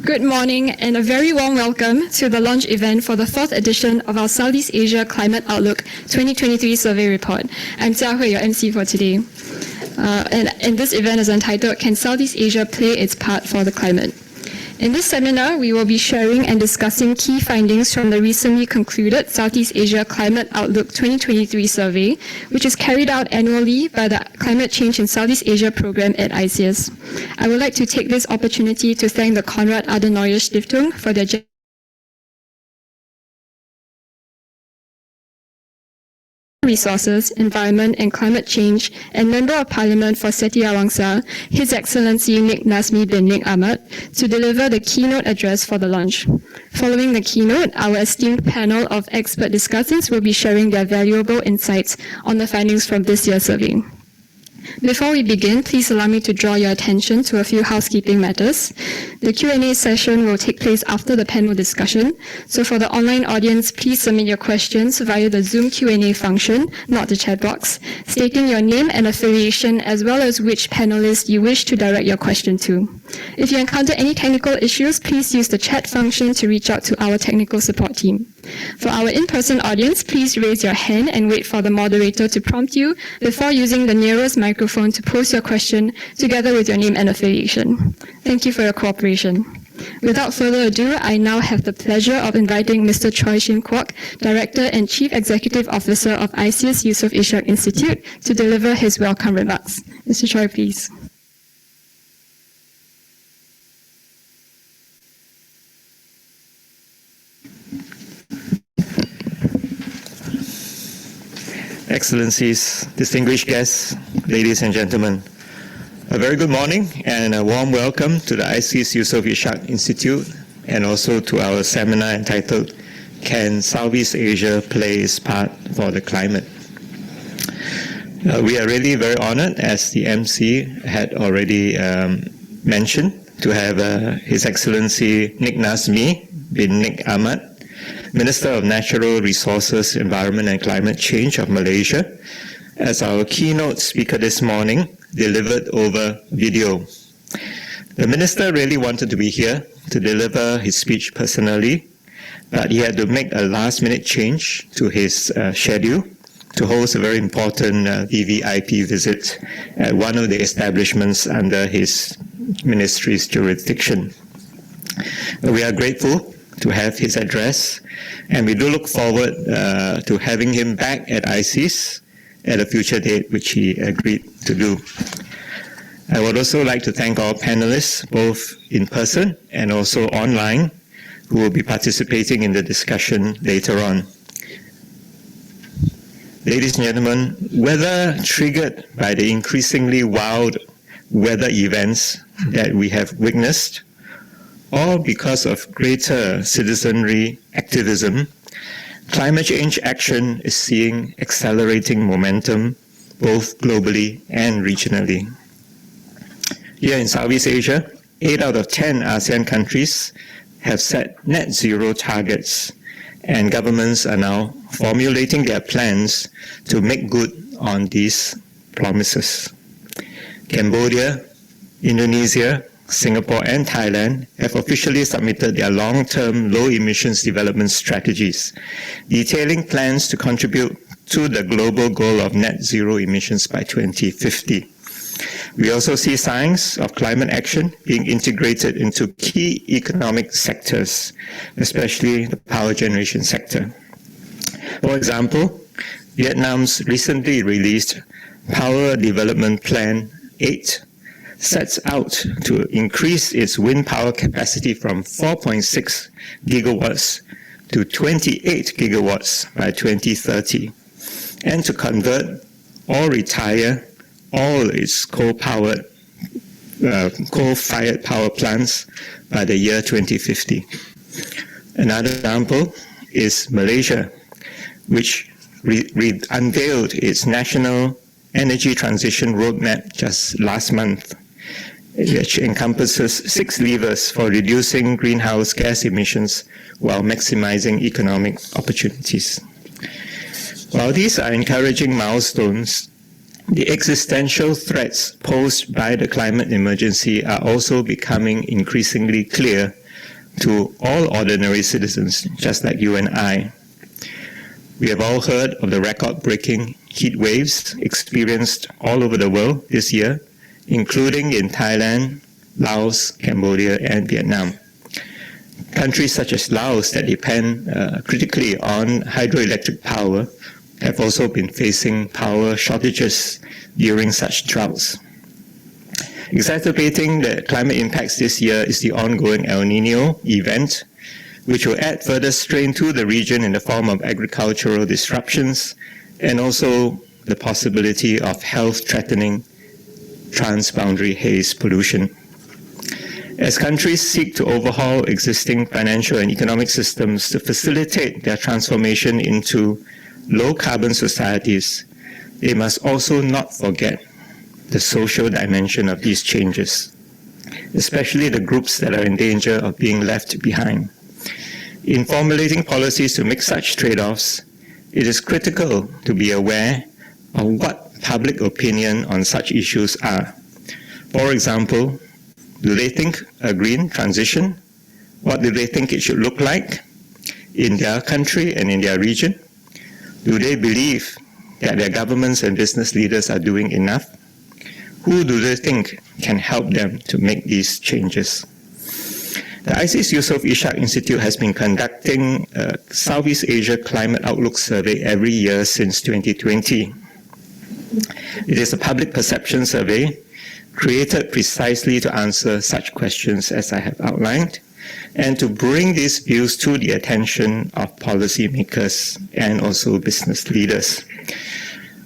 Good morning and a very warm welcome to the launch event for the 4th edition of our Southeast Asia Climate Outlook 2023 Survey Report. I'm Jia, your MC for today. And this event is entitled, Can Southeast Asia Play Its Part for the Climate? In this seminar, we will be sharing and discussing key findings from the recently concluded Southeast Asia Climate Outlook 2023 survey, which is carried out annually by the Climate Change in Southeast Asia program at ISEAS. I would like to take this opportunity to thank the Konrad Adenauer Stiftung for their Resources, Environment and Climate Change, and Member of Parliament for Setiawangsa, His Excellency Nik Nazmi Nik Ahmad, to deliver the keynote address for the launch. Following the keynote, our esteemed panel of expert discussants will be sharing their valuable insights on the findings from this year's survey. Before we begin, please allow me to draw your attention to a few housekeeping matters. The Q&A session will take place after the panel discussion, so for the online audience, please submit your questions via the Zoom Q&A function, not the chat box, stating your name and affiliation as well as which panelist you wish to direct your question to. If you encounter any technical issues, please use the chat function to reach out to our technical support team. For our in-person audience, please raise your hand and wait for the moderator to prompt you before using the nearest microphone to pose your question together with your name and affiliation. Thank you for your cooperation. Without further ado, I now have the pleasure of inviting Mr. Choi Shing Kwok, Director and Chief Executive Officer of ISEAS Yusof Ishak Institute, to deliver his welcome remarks. Mr. Choi, please. Excellencies, distinguished guests, ladies and gentlemen, a very good morning and a warm welcome to the ISEAS Yusof Ishak Institute and also to our seminar entitled, Can Southeast Asia Play Its Part for the Climate? We are really very honored, as the MC had already mentioned, to have His Excellency Nik Nazmi Nik Ahmad, Minister of Natural Resources, Environment and Climate Change of Malaysia, as our keynote speaker this morning, delivered over video. The Minister really wanted to be here to deliver his speech personally, but he had to make a last-minute change to his schedule to host a very important VVIP visit at one of the establishments under his ministry's jurisdiction. We are grateful to have his address, and we do look forward to having him back at ISEAS at a future date, which he agreed to do. I would also like to thank our panelists, both in person and also online, who will be participating in the discussion later on. Ladies and gentlemen, whether triggered by the increasingly wild weather events that we have witnessed, or because of greater citizenry activism, climate change action is seeing accelerating momentum both globally and regionally. Here in Southeast Asia, 8 out of 10 ASEAN countries have set net zero targets, and governments are now formulating their plans to make good on these promises. Cambodia, Indonesia, Singapore and Thailand have officially submitted their long-term low-emissions development strategies, detailing plans to contribute to the global goal of net zero emissions by 2050. We also see signs of climate action being integrated into key economic sectors, especially the power generation sector. For example, Vietnam's recently released Power Development Plan 8 sets out to increase its wind power capacity from 4.6 gigawatts to 28 gigawatts by 2030, and to convert or retire all its coal-fired power plants by the year 2050. Another example is Malaysia, which unveiled its National Energy Transition Roadmap just last month, which encompasses 6 levers for reducing greenhouse gas emissions while maximizing economic opportunities. While these are encouraging milestones, the existential threats posed by the climate emergency are also becoming increasingly clear to all ordinary citizens, just like you and I. We have all heard of the record-breaking heat waves experienced all over the world this year, including in Thailand, Laos, Cambodia, and Vietnam. Countries such as Laos that depend critically on hydroelectric power have also been facing power shortages during such droughts. Exacerbating the climate impacts this year is the ongoing El Nino event, which will add further strain to the region in the form of agricultural disruptions and also the possibility of health-threatening transboundary haze pollution. As countries seek to overhaul existing financial and economic systems to facilitate their transformation into low-carbon societies, they must also not forget the social dimension of these changes, especially the groups that are in danger of being left behind. In formulating policies to make such trade-offs, it is critical to be aware of what public opinion on such issues are. For example, do they think a green transition? What do they think it should look like in their country and in their region? Do they believe that their governments and business leaders are doing enough? Who do they think can help them to make these changes? The ISEAS Yusof Ishak Institute has been conducting a Southeast Asia Climate Outlook Survey every year since 2020. It is a public perception survey created precisely to answer such questions as I have outlined and to bring these views to the attention of policymakers and also business leaders.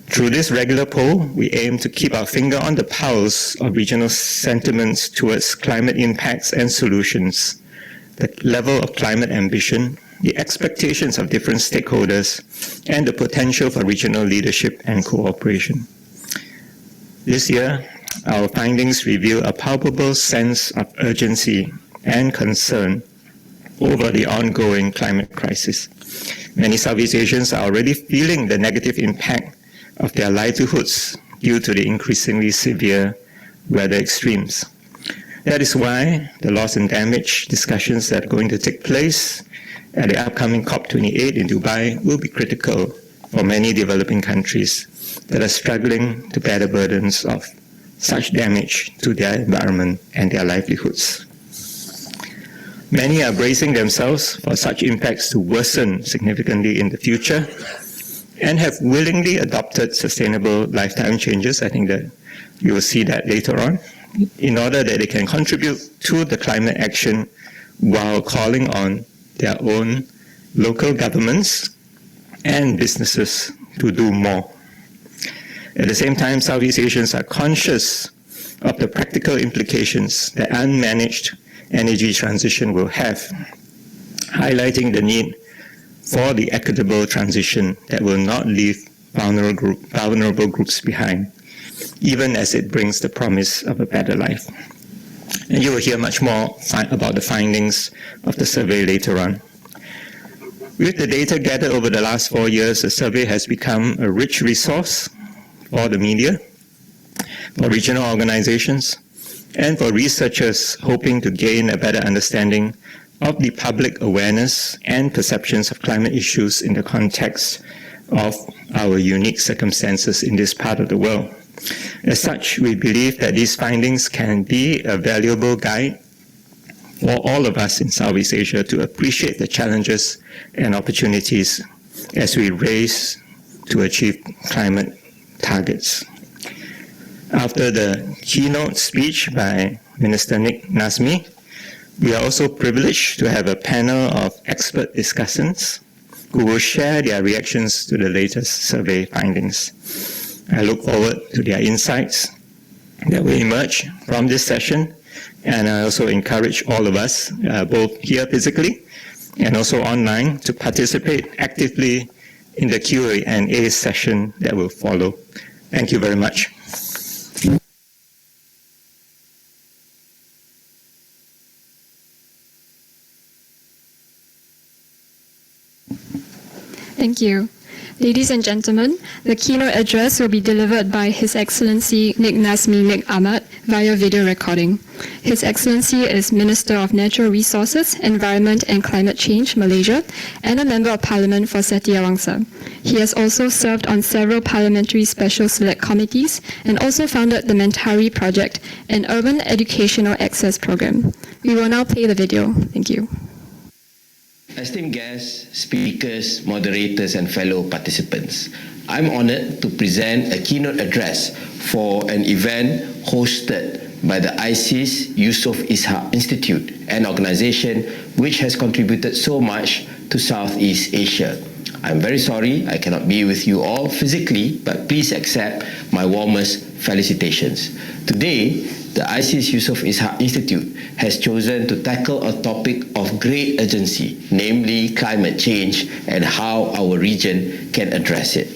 Through this regular poll, we aim to keep our finger on the pulse of regional sentiments towards climate impacts and solutions, the level of climate ambition, the expectations of different stakeholders, and the potential for regional leadership and cooperation. This year, our findings reveal a palpable sense of urgency and concern over the ongoing climate crisis. Many Southeast Asians are already feeling the negative impact of their livelihoods due to the increasingly severe weather extremes. That is why the loss and damage discussions that are going to take place at the upcoming COP28 in Dubai will be critical for many developing countries that are struggling to bear the burdens of such damage to their environment and their livelihoods. Many are bracing themselves for such impacts to worsen significantly in the future and have willingly adopted sustainable lifetime changes. I think that you will see that later on, in order that they can contribute to the climate action while calling on their own local governments and businesses to do more. At the same time, Southeast Asians are conscious of the practical implications that unmanaged energy transition will have, highlighting the need for the equitable transition that will not leave vulnerable groups behind, even as it brings the promise of a better life. And you will hear much more about the findings of the survey later on. With the data gathered over the last 4 years, the survey has become a rich resource for the media, for regional organizations, and for researchers hoping to gain a better understanding of the public awareness and perceptions of climate issues in the context of our unique circumstances in this part of the world. As such, we believe that these findings can be a valuable guide for all of us in Southeast Asia to appreciate the challenges and opportunities as we race to achieve climate targets. After the keynote speech by Minister Nik Nazmi, we are also privileged to have a panel of expert discussants who will share their reactions to the latest survey findings. I look forward to their insights that will emerge from this session, and I also encourage all of us, both here physically and also online, to participate actively in the Q&A session that will follow. Thank you very much. Thank you. Ladies and gentlemen, the keynote address will be delivered by His Excellency Nik Nazmi Nik Ahmad via video recording. His Excellency is Minister of Natural Resources, Environment and Climate Change, Malaysia, and a Member of Parliament for Setia Wangsa. He has also served on several parliamentary special select committees and also founded the Mentari Project, an urban educational access program. We will now play the video. Thank you. Esteemed guests, speakers, moderators, and fellow participants, I'm honored to present a keynote address for an event hosted by the ISEAS Yusof Ishak Institute, an organization which has contributed so much to Southeast Asia. I'm very sorry I cannot be with you all physically, but please accept my warmest felicitations. Today, the ISEAS Yusof Ishak Institute has chosen to tackle a topic of great urgency, namely climate change and how our region can address it.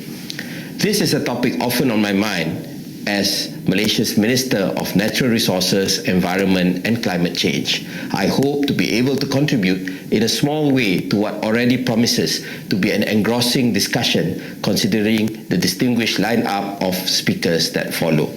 This is a topic often on my mind as Malaysia's Minister of Natural Resources, Environment and Climate Change. I hope to be able to contribute in a small way to what already promises to be an engrossing discussion considering the distinguished lineup of speakers that follow.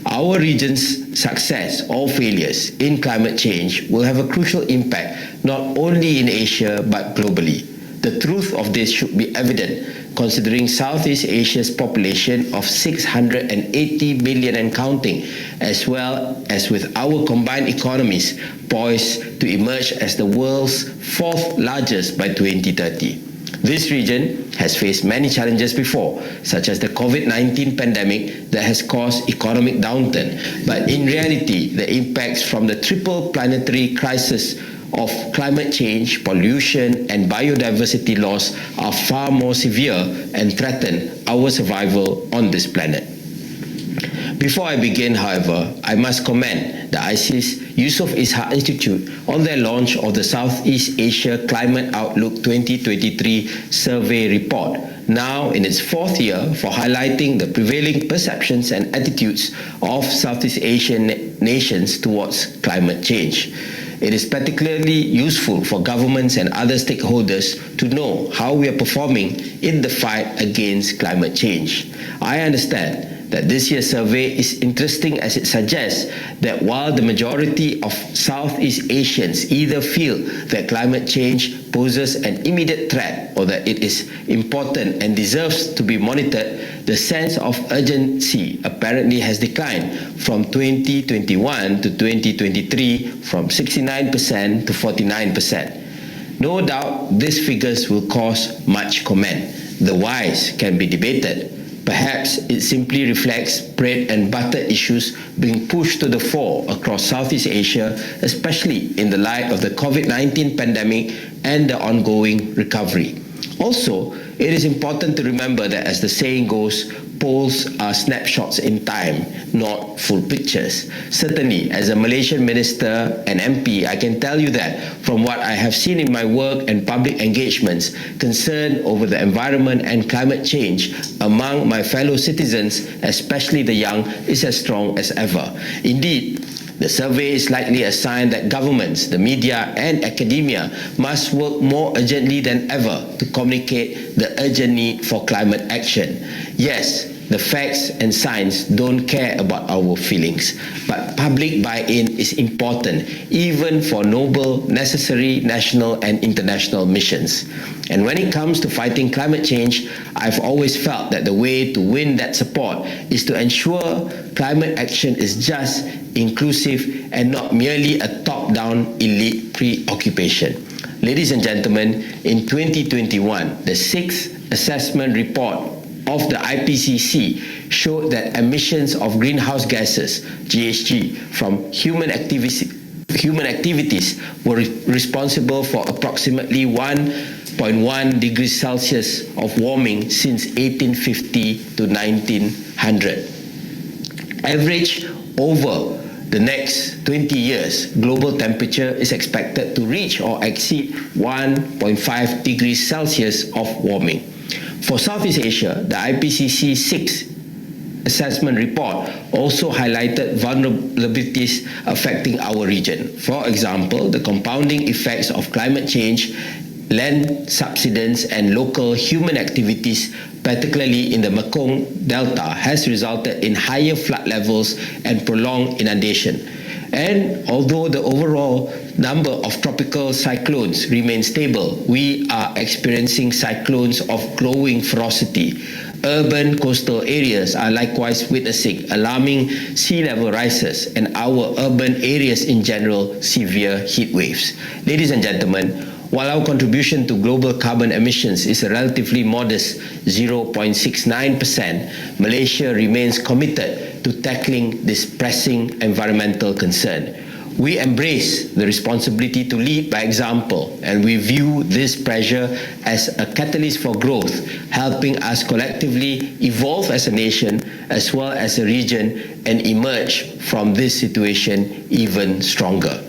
Our region's success or failures in climate change will have a crucial impact not only in Asia but globally. The truth of this should be evident considering Southeast Asia's population of 680 million and counting, as well as with our combined economies poised to emerge as the world's fourth largest by 2030. This region has faced many challenges before, such as the COVID-19 pandemic that has caused economic downturn. But in reality, the impacts from the triple planetary crisis of climate change, pollution, and biodiversity loss are far more severe and threaten our survival on this planet. Before I begin, however, I must commend the ISEAS Yusof Ishak Institute on their launch of the Southeast Asia Climate Outlook 2023 survey report, now in its fourth year, for highlighting the prevailing perceptions and attitudes of Southeast Asian nations towards climate change. It is particularly useful for governments and other stakeholders to know how we are performing in the fight against climate change. I understand that this year's survey is interesting as it suggests that while the majority of Southeast Asians either feel that climate change poses an immediate threat or that it is important and deserves to be monitored, the sense of urgency apparently has declined from 2021 to 2023 from 69% to 49%. No doubt these figures will cause much comment. The whys can be debated. Perhaps it simply reflects bread and butter issues being pushed to the fore across Southeast Asia, especially in the light of the COVID-19 pandemic and the ongoing recovery. Also, it is important to remember that, as the saying goes, polls are snapshots in time, not full pictures. Certainly, as a Malaysian minister and MP, I can tell you that from what I have seen in my work and public engagements, concern over the environment and climate change among my fellow citizens, especially the young, is as strong as ever. Indeed, the survey is likely a sign that governments, the media, and academia must work more urgently than ever to communicate the urgent need for climate action. Yes, the facts and science don't care about our feelings, but public buy-in is important, even for noble, necessary national and international missions. And when it comes to fighting climate change, I've always felt that the way to win that support is to ensure climate action is just, inclusive, and not merely a top-down elite preoccupation. Ladies and gentlemen, in 2021, the sixth assessment report of the IPCC showed that emissions of greenhouse gases, GHG, from human activities were responsible for approximately 1.1 degrees Celsius of warming since 1850 to 1900. Average over the next 20 years, global temperature is expected to reach or exceed 1.5 degrees Celsius of warming. For Southeast Asia, the IPCC 6th assessment report also highlighted vulnerabilities affecting our region. For example, the compounding effects of climate change, land subsidence, and local human activities particularly in the Mekong Delta, has resulted in higher flood levels and prolonged inundation. And although the overall number of tropical cyclones remains stable, we are experiencing cyclones of growing ferocity. Urban coastal areas are likewise witnessing alarming sea level rises, and our urban areas in general severe heat waves. Ladies and gentlemen, while our contribution to global carbon emissions is a relatively modest 0.69%, Malaysia remains committed to tackling this pressing environmental concern. We embrace the responsibility to lead by example, and we view this pressure as a catalyst for growth, helping us collectively evolve as a nation as well as a region and emerge from this situation even stronger.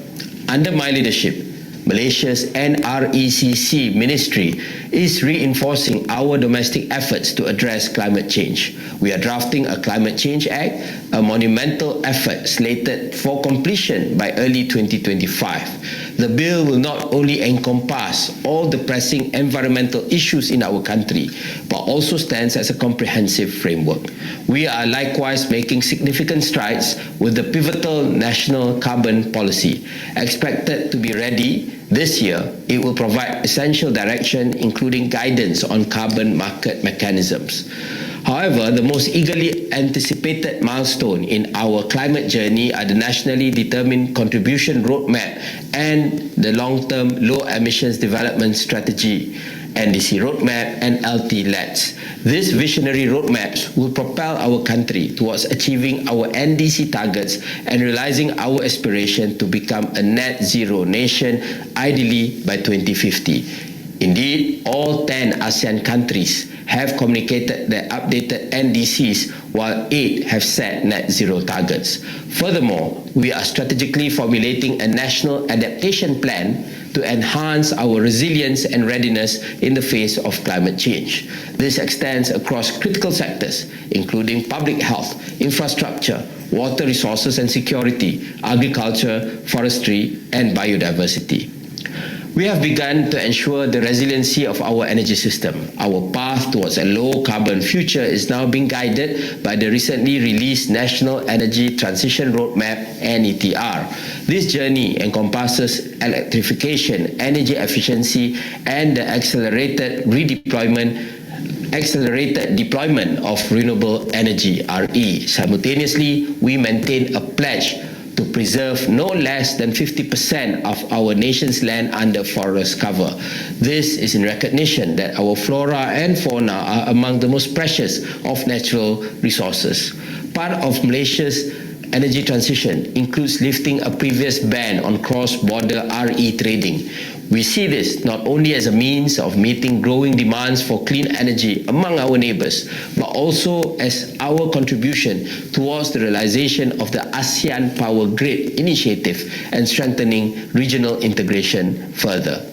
Under my leadership, Malaysia's NRECC ministry is reinforcing our domestic efforts to address climate change. We are drafting a Climate Change Act, a monumental effort slated for completion by early 2025. The bill will not only encompass all the pressing environmental issues in our country, but also stands as a comprehensive framework. We are likewise making significant strides with the pivotal national carbon policy. Expected to be ready this year, it will provide essential direction, including guidance on carbon market mechanisms. However, the most eagerly anticipated milestone in our climate journey are the nationally determined contribution roadmap and the long-term low emissions development strategy, NDC roadmap and LT-LETS. These visionary roadmaps will propel our country towards achieving our NDC targets and realizing our aspiration to become a net zero nation, ideally by 2050. Indeed, all 10 ASEAN countries have communicated their updated NDCs, while 8 have set net zero targets. Furthermore, we are strategically formulating a national adaptation plan to enhance our resilience and readiness in the face of climate change. This extends across critical sectors, including public health, infrastructure, water resources and security, agriculture, forestry, and biodiversity. We have begun to ensure the resiliency of our energy system. Our path towards a low-carbon future is now being guided by the recently released National Energy Transition Roadmap, NETR. This journey encompasses electrification, energy efficiency, and the accelerated deployment of renewable energy, RE. Simultaneously, we maintain a pledge to preserve no less than 50% of our nation's land under forest cover. This is in recognition that our flora and fauna are among the most precious of natural resources. Part of Malaysia's energy transition includes lifting a previous ban on cross-border RE trading. We see this not only as a means of meeting growing demands for clean energy among our neighbors, but also as our contribution towards the realization of the ASEAN Power Grid initiative and strengthening regional integration further.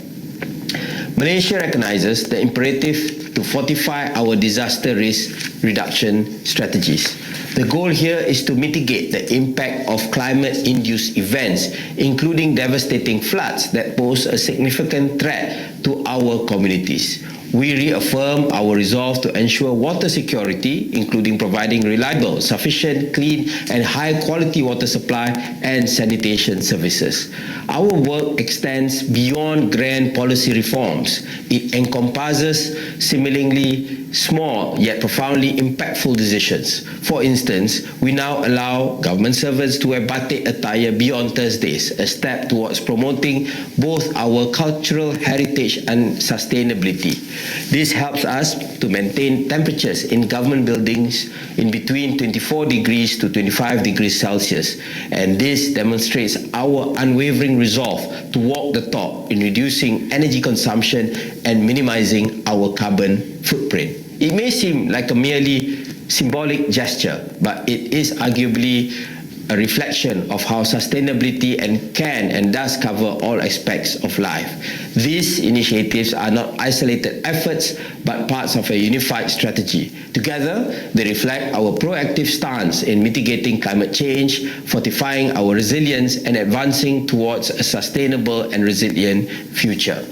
Malaysia recognizes the imperative to fortify our disaster risk reduction strategies. The goal here is to mitigate the impact of climate-induced events, including devastating floods that pose a significant threat to our communities. We reaffirm our resolve to ensure water security, including providing reliable, sufficient, clean, and high-quality water supply and sanitation services. Our work extends beyond grand policy reforms. It encompasses similarly small yet profoundly impactful decisions. For instance, we now allow government servants to wear batik attire beyond Thursdays, a step towards promoting both our cultural heritage and sustainability. This helps us to maintain temperatures in government buildings in between 24 degrees to 25 degrees Celsius, and this demonstrates our unwavering resolve to walk the talk in reducing energy consumption and minimizing our carbon footprint. It may seem like a merely symbolic gesture, but it is arguably a reflection of how sustainability can and does cover all aspects of life. These initiatives are not isolated efforts, but parts of a unified strategy. Together, they reflect our proactive stance in mitigating climate change, fortifying our resilience, and advancing towards a sustainable and resilient future.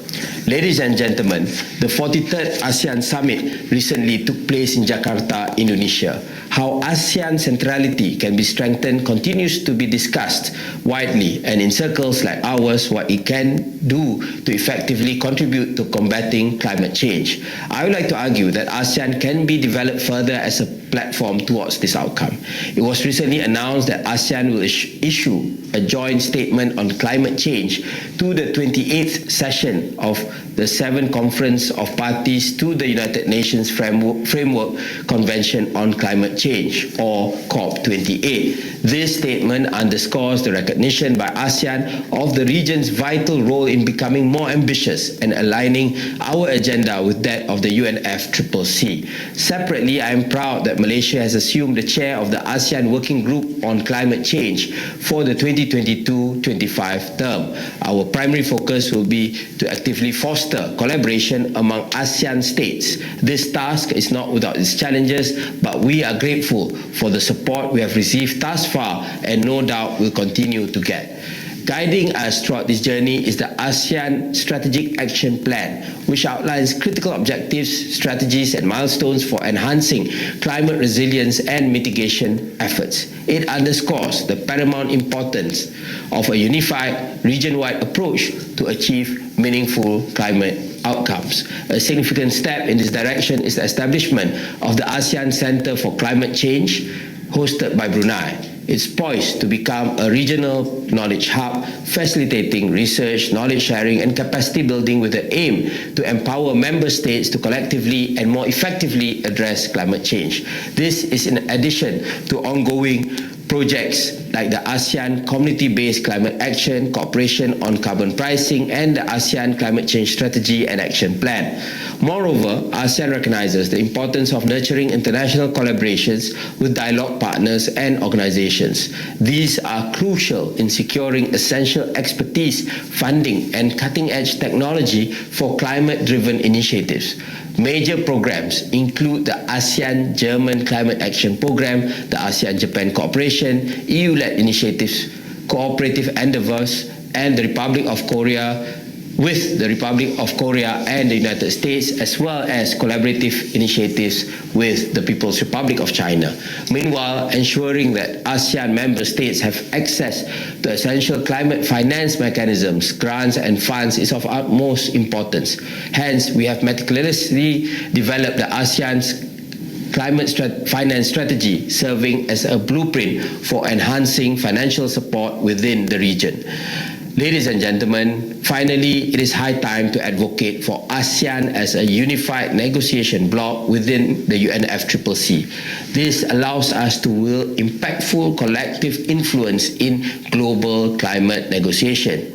Ladies and gentlemen, the 43rd ASEAN Summit recently took place in Jakarta, Indonesia. How ASEAN centrality can be strengthened continues to be discussed widely, and in circles like ours, what it can do to effectively contribute to combating climate change. I would like to argue that ASEAN can be developed further as a platform towards this outcome. It was recently announced that ASEAN will issue a joint statement on climate change to the 28th session of the 7th Conference of Parties to the United Nations Framework Convention on Climate Change, or COP28. This statement underscores the recognition by ASEAN of the region's vital role in becoming more ambitious and aligning our agenda with that of the UNFCCC. Separately, I am proud that Malaysia has assumed the chair of the ASEAN Working Group on Climate Change for the 2022-25 term. Our primary focus will be to actively foster collaboration among ASEAN states. This task is not without its challenges, but we are grateful for the support we have received thus far and no doubt will continue to get. Guiding us throughout this journey is the ASEAN Strategic Action Plan, which outlines critical objectives, strategies, and milestones for enhancing climate resilience and mitigation efforts. It underscores the paramount importance of a unified, region-wide approach to achieve meaningful climate outcomes. A significant step in this direction is the establishment of the ASEAN Center for Climate Change, hosted by Brunei. It's poised to become a regional knowledge hub, facilitating research, knowledge sharing, and capacity building with the aim to empower member states to collectively and more effectively address climate change. This is in addition to ongoing projects like the ASEAN Community-Based Climate Action, Cooperation on Carbon Pricing, and the ASEAN Climate Change Strategy and Action Plan. Moreover, ASEAN recognizes the importance of nurturing international collaborations with dialogue partners and organizations. These are crucial in securing essential expertise, funding, and cutting-edge technology for climate-driven initiatives. Major programs include the ASEAN-German Climate Action Program, the ASEAN-Japan Cooperation, EU-led initiatives, cooperative endeavors, and the Republic of Korea with the Republic of Korea and the United States, as well as collaborative initiatives with the People's Republic of China. Meanwhile, ensuring that ASEAN member states have access to essential climate finance mechanisms, grants, and funds is of utmost importance. Hence, we have meticulously developed the ASEAN's climate finance strategy, serving as a blueprint for enhancing financial support within the region. Ladies and gentlemen, finally, it is high time to advocate for ASEAN as a unified negotiation bloc within the UNFCCC. This allows us to wield impactful collective influence in global climate negotiation.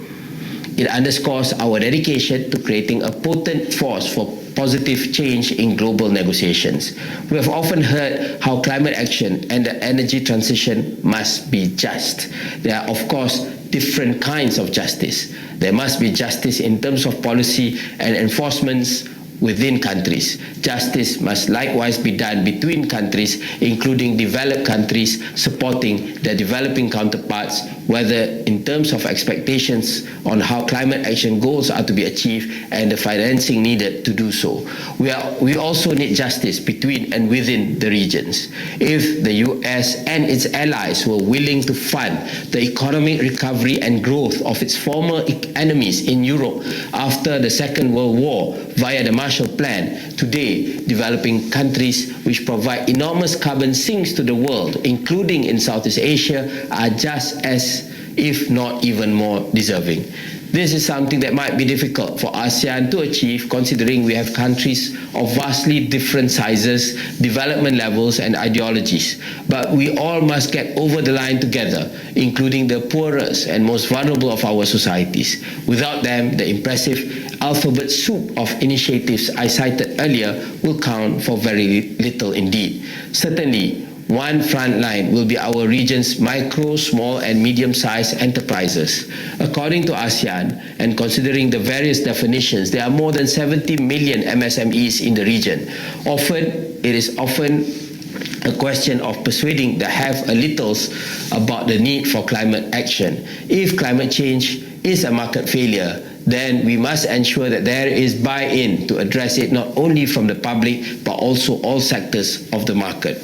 It underscores our dedication to creating a potent force for positive change in global negotiations. We have often heard how climate action and the energy transition must be just. There are, of course, different kinds of justice. There must be justice in terms of policy and enforcements within countries. Justice must likewise be done between countries, including developed countries supporting their developing counterparts, whether in terms of expectations on how climate action goals are to be achieved and the financing needed to do so. We also need justice between and within the regions. If the US and its allies were willing to fund the economic recovery and growth of its former enemies in Europe after the Second World War via the Marshall Plan, today developing countries which provide enormous carbon sinks to the world, including in Southeast Asia, are just as, if not even more deserving. This is something that might be difficult for ASEAN to achieve, considering we have countries of vastly different sizes, development levels, and ideologies. But we all must get over the line together, including the poorest and most vulnerable of our societies. Without them, the impressive alphabet soup of initiatives I cited earlier will count for very little indeed. Certainly, One front line will be our region's micro, small and medium-sized enterprises. According to ASEAN, and considering the various definitions, there are more than 70 million MSMEs in the region. It is often a question of persuading the have-a-littles about the need for climate action. If climate change is a market failure, then we must ensure that there is buy-in to address it not only from the public but also all sectors of the market.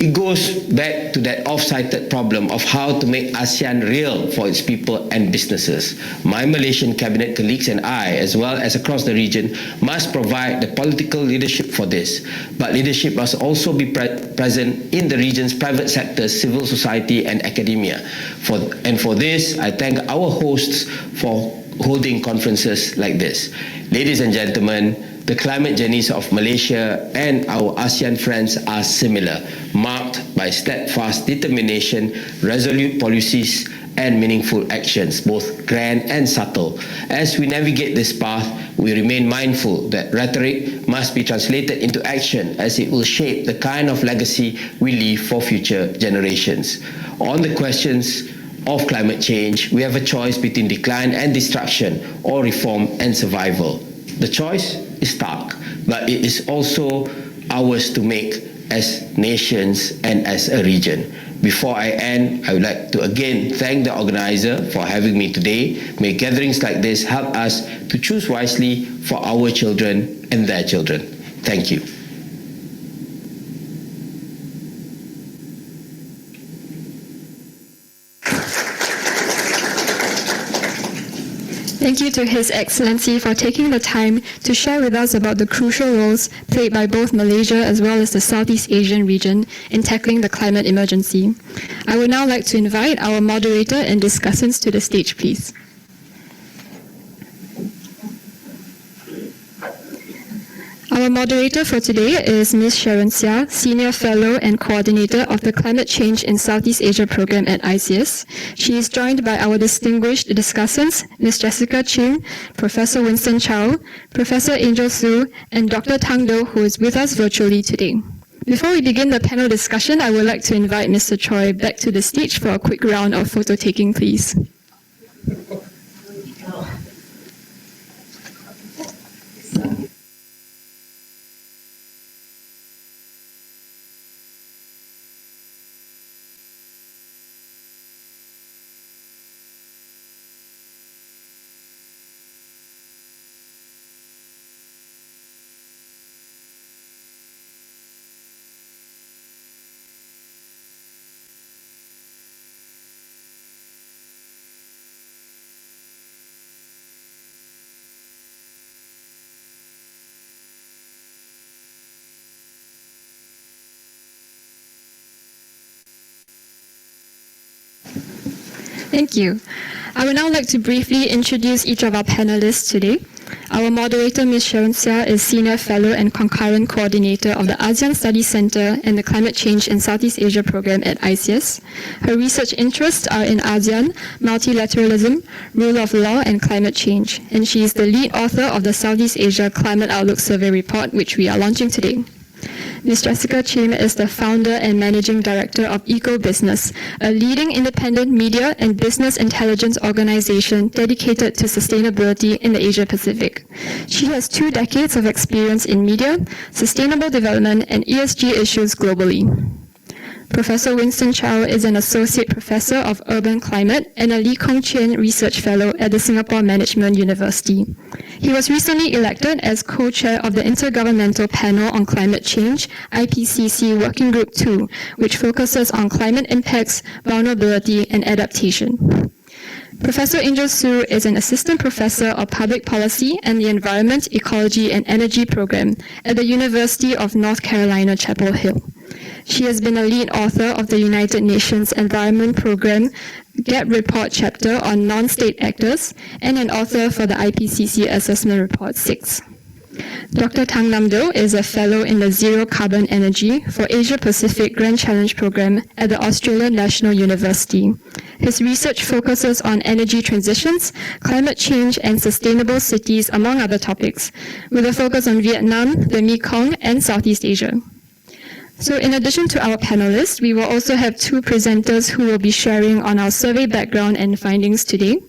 It goes back to that oft-cited problem of how to make ASEAN real for its people and businesses. My Malaysian cabinet colleagues and I, as well as across the region, must provide the political leadership for this. But leadership must also be present in the region's private sector, civil society and academia. For this, I thank our hosts for holding conferences like this. Ladies and gentlemen, the climate journeys of Malaysia and our ASEAN friends are similar, marked by steadfast determination, resolute policies, and meaningful actions, both grand and subtle. As we navigate this path, we remain mindful that rhetoric must be translated into action, as it will shape the kind of legacy we leave for future generations. On the questions of climate change, we have a choice between decline and destruction, or reform and survival. The choice is stark, but it is also ours to make as nations and as a region. Before I end, I would like to again thank the organizer for having me today. May gatherings like this help us to choose wisely for our children and their children. Thank you. Thank you to His Excellency for taking the time to share with us about the crucial roles played by both Malaysia as well as the Southeast Asian region in tackling the climate emergency. I would now like to invite our moderator and discussants to the stage, please. Our moderator for today is Ms Sharon Seah, Senior Fellow and Coordinator of the Climate Change in Southeast Asia Program at ISEAS. She is joined by our distinguished discussants, Ms Jessica Cheam, Professor Winston Chow, Professor Angel Hsu, and Dr Thang, who is with us virtually today. Before we begin the panel discussion, I would like to invite Mr Choi back to the stage for a quick round of photo taking, please. Thank you. I would now like to briefly introduce each of our panelists today. Our moderator, Ms Sharon Seah, is Senior Fellow and Concurrent Coordinator of the ASEAN Studies Center and the Climate Change in Southeast Asia Program at ISEAS. Her research interests are in ASEAN, multilateralism, rule of law, and climate change, and she is the lead author of the Southeast Asia Climate Outlook Survey Report, which we are launching today. Ms. Jessica Cheam is the founder and managing director of Eco Business, a leading independent media and business intelligence organization dedicated to sustainability in the Asia Pacific. She has 2 decades of experience in media, sustainable development, and ESG issues globally. Professor Winston Chow is an Associate Professor of Urban Climate and a Lee Kong Chian Research Fellow at the Singapore Management University. He was recently elected as co-chair of the Intergovernmental Panel on Climate Change, IPCC Working Group 2, which focuses on climate impacts, vulnerability, and adaptation. Professor Angel Hsu is an Assistant Professor of Public Policy and the Environment, Ecology, and Energy Program at the University of North Carolina, Chapel Hill. She has been a lead author of the United Nations Environment Program GAP Report chapter on non-state actors and an author for the IPCC Assessment Report 6. Dr. Thang is a fellow in the Zero Carbon Energy for Asia Pacific Grand Challenge Program at the Australian National University. His research focuses on energy transitions, climate change, and sustainable cities, among other topics, with a focus on Vietnam, the Mekong, and Southeast Asia. So in addition to our panelists, we will also have two presenters who will be sharing on our survey background and findings today.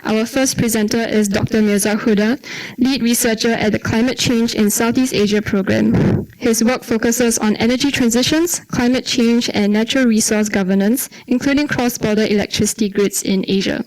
Our first presenter is Dr. Mirza Huda, lead researcher at the Climate Change in Southeast Asia program. His work focuses on energy transitions, climate change, and natural resource governance, including cross-border electricity grids in Asia.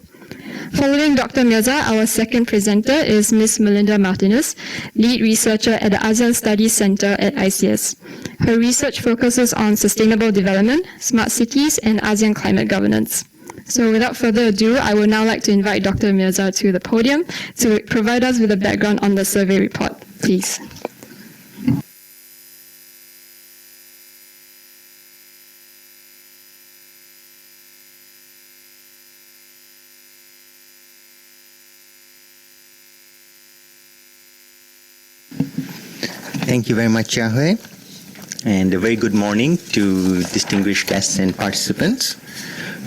Following Dr. Mirza, our second presenter is Ms. Melinda Martinus, lead researcher at the ASEAN Studies Center at ISEAS. Her research focuses on sustainable development, smart cities, and ASEAN climate governance. So without further ado, I would now like to invite Dr. Mirza to the podium to provide us with a background on the survey report, please. Thank you very much, Yahweh, and a very good morning to distinguished guests and participants.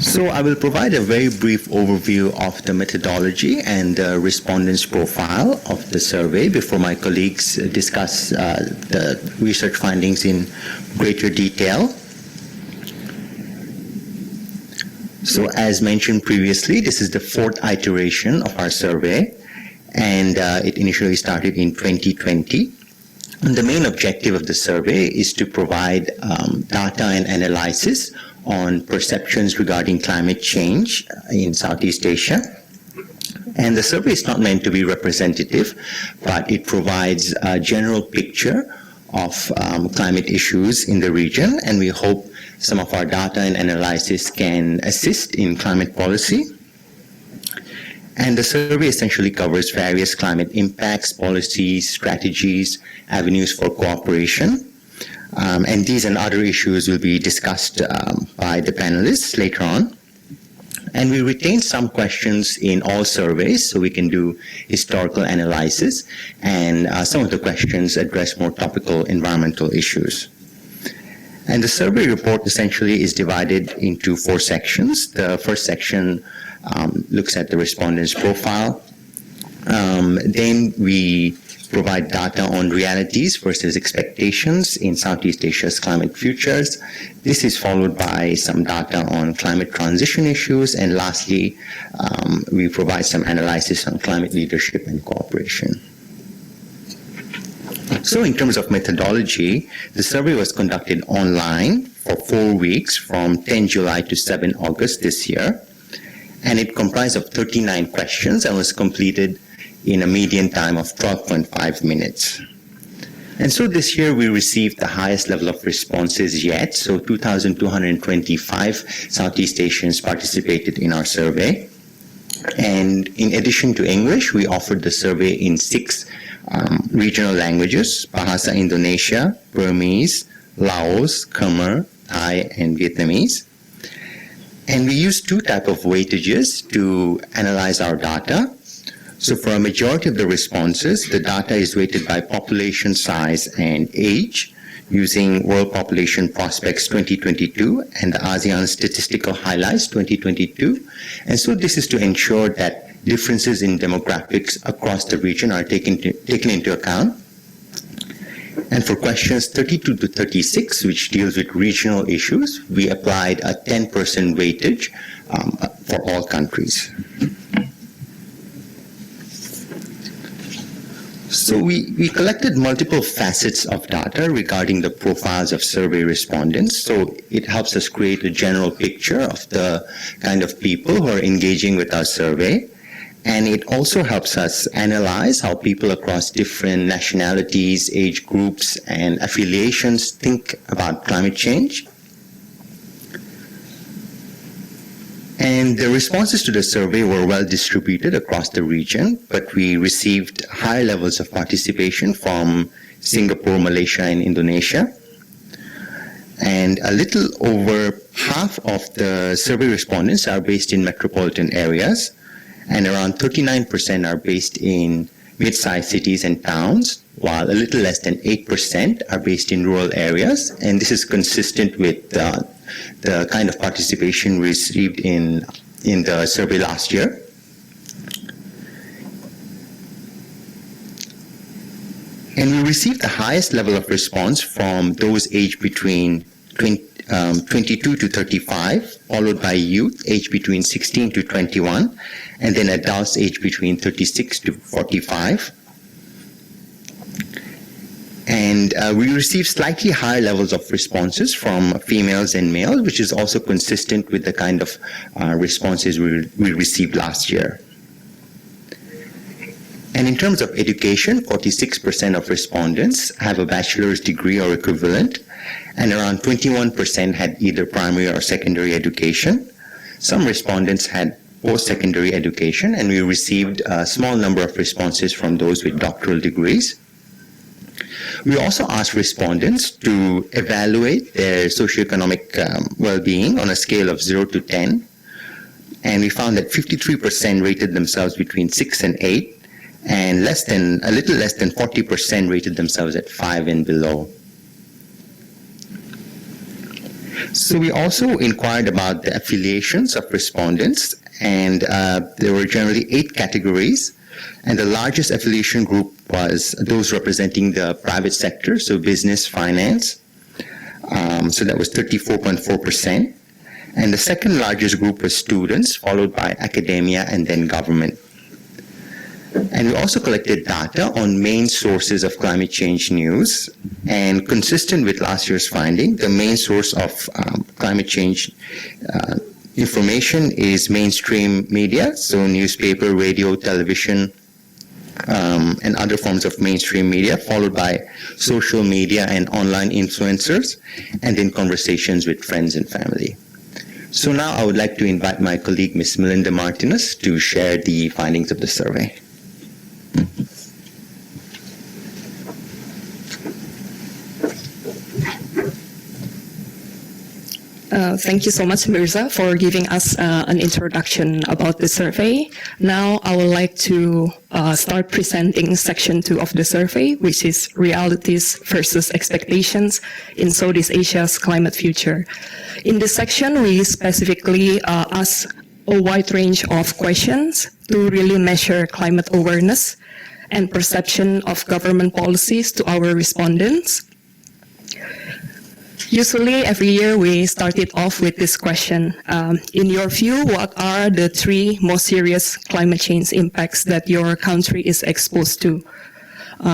So I will provide a very brief overview of the methodology and the respondents' profile of the survey before my colleagues discuss the research findings in greater detail. So as mentioned previously, this is the fourth iteration of our survey, and it initially started in 2020. And the main objective of the survey is to provide data and analysis on perceptions regarding climate change in Southeast Asia. And the survey is not meant to be representative, but it provides a general picture of climate issues in the region, and we hope some of our data and analysis can assist in climate policy. And the survey essentially covers various climate impacts, policies, strategies, avenues for cooperation. And these and other issues will be discussed by the panelists later on. And we retain some questions in all surveys, so we can do historical analysis, and some of the questions address more topical environmental issues. And the survey report essentially is divided into 4 sections. The first section looks at the respondents' profile. Then we provide data on realities versus expectations in Southeast Asia's climate futures. This is followed by some data on climate transition issues. And lastly, we provide some analysis on climate leadership and cooperation. So in terms of methodology, the survey was conducted online for 4 weeks from 10 July to 7 August this year. And it comprised of 39 questions and was completed in a median time of 12.5 minutes. And so this year we received the highest level of responses yet. So 2,225 Southeast Asians participated in our survey. And in addition to English, we offered the survey in 6 regional languages: Bahasa Indonesia, Burmese, Laos, Khmer, Thai, and Vietnamese. And we used 2 types of weightages to analyze our data. So for a majority of the responses, the data is weighted by population size and age using World Population Prospects 2022 and the ASEAN Statistical Highlights 2022. And so this is to ensure that differences in demographics across the region are taken into account. And for questions 32 to 36, which deals with regional issues, we applied a 10% weightage for all countries. So we collected multiple facets of data regarding the profiles of survey respondents. So it helps us create a general picture of the kind of people who are engaging with our survey. And it also helps us analyze how people across different nationalities, age groups, and affiliations think about climate change. And the responses to the survey were well distributed across the region, but we received high levels of participation from Singapore, Malaysia, and Indonesia. And a little over half of the survey respondents are based in metropolitan areas, and around 39% are based in mid-sized cities and towns, while a little less than 8% are based in rural areas. And this is consistent with the kind of participation we received in the survey last year. And we received the highest level of response from those aged between 22 to 35, followed by youth aged between 16 to 21, and then adults aged between 36 to 45. And we received slightly higher levels of responses from females and males, which is also consistent with the kind of responses we received last year. And in terms of education, 46% of respondents have a bachelor's degree or equivalent, and around 21% had either primary or secondary education. Some respondents had post-secondary education, and we received a small number of responses from those with doctoral degrees. We also asked respondents to evaluate their socioeconomic well-being on a scale of 0 to 10, and we found that 53% rated themselves between 6 and 8, and a little less than 40% rated themselves at 5 and below. So we also inquired about the affiliations of respondents, and there were generally 8 categories, and the largest affiliation group was those representing the private sector, so business, finance, so that was 34.4%, and the second largest group was students, followed by academia and then government. And we also collected data on main sources of climate change news, and consistent with last year's finding, the main source of climate change information is mainstream media, so newspaper, radio, television, and other forms of mainstream media, followed by social media and online influencers, and then conversations with friends and family. So now I would like to invite my colleague, Ms. Melinda Martinus, to share the findings of the survey. Thank you so much, Mirza, for giving us an introduction about the survey. Now I would like to start presenting section 2 of the survey, which is realities versus expectations in Southeast Asia's climate future. In this section, we specifically ask a wide range of questions to really measure climate awareness and perception of government policies to our respondents. Usually, every year we started off with this question. In your view, what are the 3 most serious climate change impacts that your country is exposed to?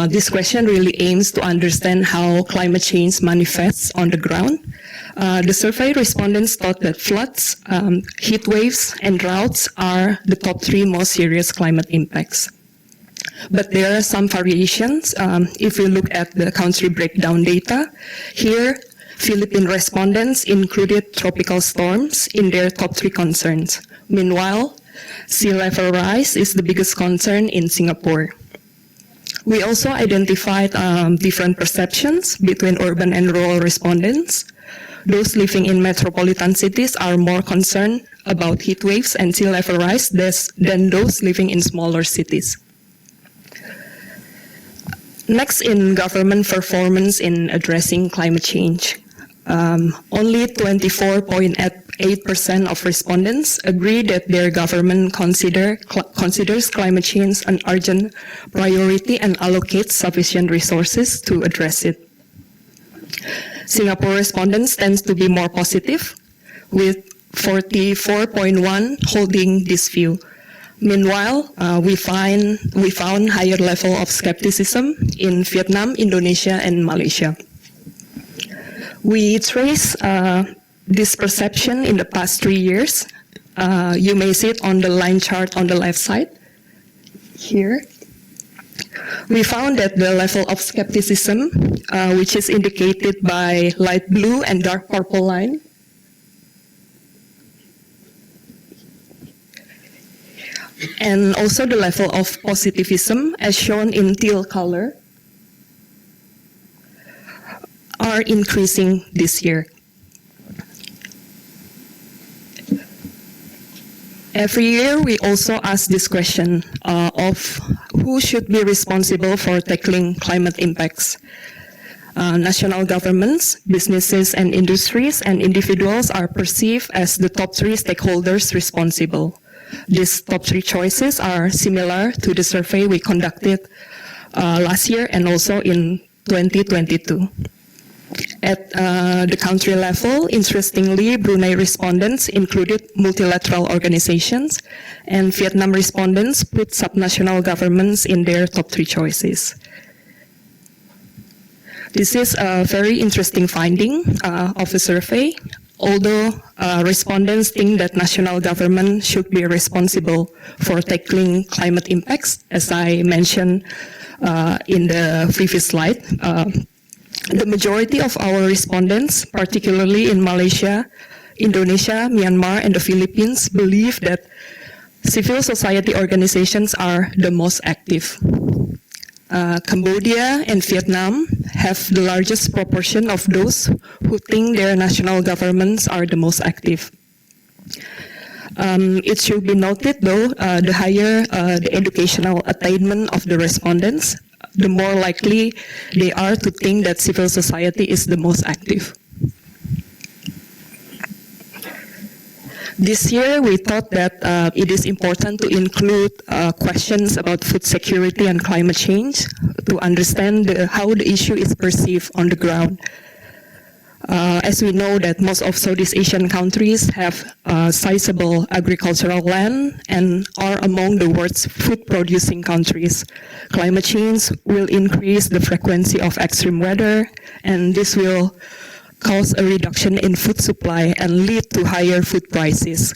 This question really aims to understand how climate change manifests on the ground. The survey respondents thought that floods, heat waves, and droughts are the top 3 most serious climate impacts. But there are some variations. If we look at the country breakdown data, here Philippine respondents included tropical storms in their top 3 concerns. Meanwhile, sea level rise is the biggest concern in Singapore. We also identified different perceptions between urban and rural respondents. Those living in metropolitan cities are more concerned about heat waves and sea level rise than those living in smaller cities. Next, in government performance in addressing climate change. Only 24.8% of respondents agree that their government considers climate change an urgent priority and allocates sufficient resources to address it. Singapore respondents tend to be more positive, with 44.1% holding this view. Meanwhile, we found higher level of skepticism in Vietnam, Indonesia, and Malaysia. We trace this perception in the past 3 years. You may see it on the line chart on the left side. Here. We found that the level of skepticism, which is indicated by light blue and dark purple line, and also the level of positivism, as shown in teal color, are increasing this year. Every year, we also ask this question of who should be responsible for tackling climate impacts. National governments, businesses and industries, and individuals are perceived as the top 3 stakeholders responsible. These top 3 choices are similar to the survey we conducted last year and also in 2022. At the country level, interestingly, Brunei respondents included multilateral organizations, and Vietnam respondents put subnational governments in their top 3 choices. This is a very interesting finding of the survey. Although respondents think that national government should be responsible for tackling climate impacts, as I mentioned in the previous slide, the majority of our respondents, particularly in Malaysia, Indonesia, Myanmar, and the Philippines, believe that civil society organizations are the most active. Cambodia and Vietnam have the largest proportion of those who think their national governments are the most active. It should be noted, though, the higher the educational attainment of the respondents, the more likely they are to think that civil society is the most active. This year, we thought that it is important to include questions about food security and climate change to understand how the issue is perceived on the ground. As we know that most of Southeast Asian countries have sizable agricultural land and are among the world's food-producing countries. Climate change will increase the frequency of extreme weather, and this will cause a reduction in food supply and lead to higher food prices.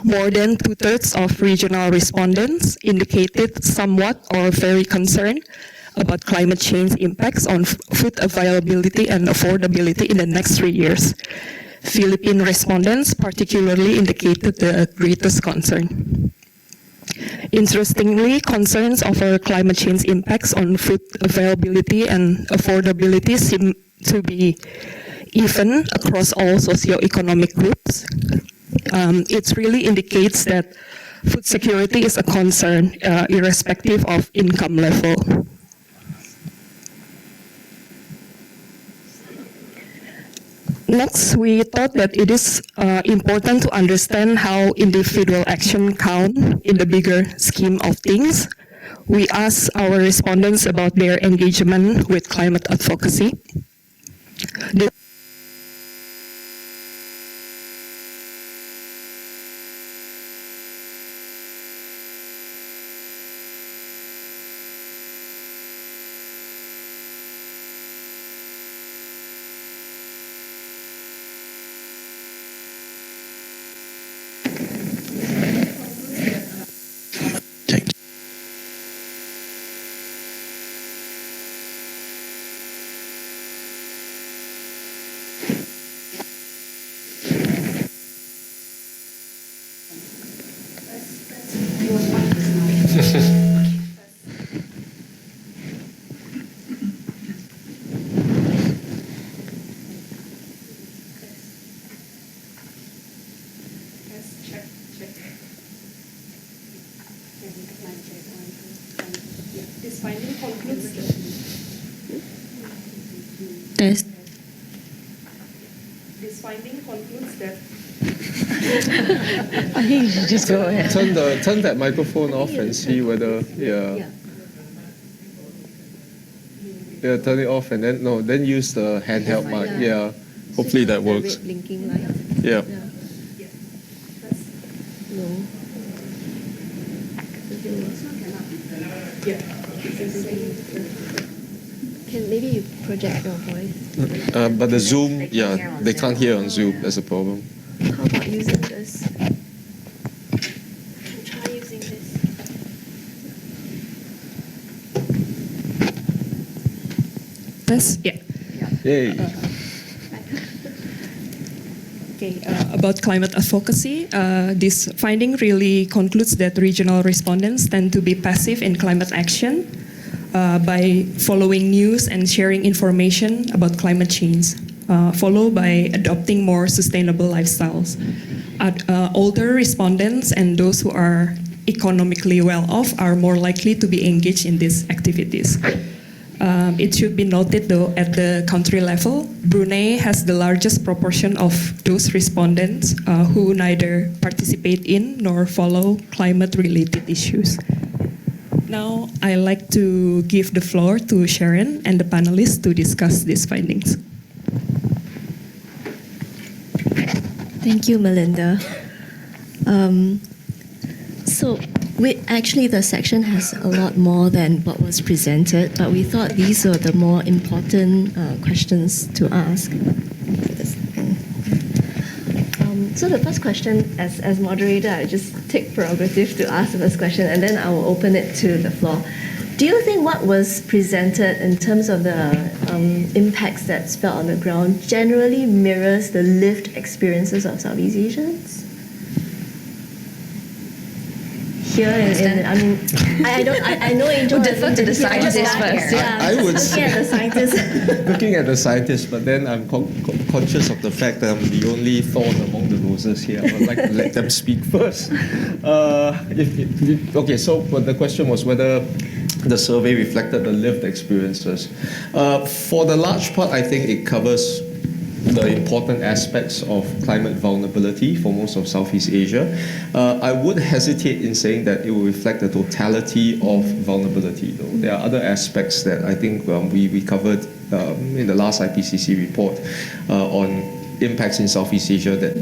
More than 2/3 of regional respondents indicated somewhat or very concerned about climate change impacts on food availability and affordability in the next 3 years. Philippine respondents particularly indicated the greatest concern. Interestingly, concerns over climate change impacts on food availability and affordability seem to be even across all socioeconomic groups. It really indicates that food security is a concern irrespective of income level. Next, we thought that it is important to understand how individual action count in the bigger scheme of things. We asked our respondents about their engagement with climate advocacy. This finding concludes that This finding concludes that I think you should just go ahead. Turn that microphone off and see whether yeah, turn it off and then use the handheld mic. Yeah, hopefully that works. Red blinking light. Yeah. No. Can maybe you project your voice? But the Zoom, they can't hear on Zoom. That's a problem. How about using this? Try using this. This, yeah. Yay. Okay, about climate advocacy, this finding really concludes that regional respondents tend to be passive in climate action by following news and sharing information about climate change, followed by adopting more sustainable lifestyles. Older respondents and those who are economically well off are more likely to be engaged in these activities. It should be noted, though, at the country level, Brunei has the largest proportion of those respondents who neither participate in nor follow climate-related issues. Now, I'd like to give the floor to Sharon and the panelists to discuss these findings. Thank you, Melinda. So actually the section has a lot more than what was presented, but we thought these were the more important questions to ask. So the first question, as moderator, I just take prerogative to ask the first question, and then I will open it to the floor. Do you think what was presented in terms of the impacts that's felt on the ground generally mirrors the lived experiences of Southeast Asians? Here, I know Angel We'll defer to the scientists first. Yeah, I would looking at the scientists. Looking at the scientists, but then I'm conscious of the fact that I'm the only thorn among the roses here. I would like to let them speak first. Okay, so but the question was whether the survey reflected the lived experiences. For the large part, I think it covers the important aspects of climate vulnerability for most of Southeast Asia. I would hesitate in saying that it will reflect the totality of vulnerability, though. There are other aspects that I think we covered in the last IPCC report on impacts in Southeast Asia that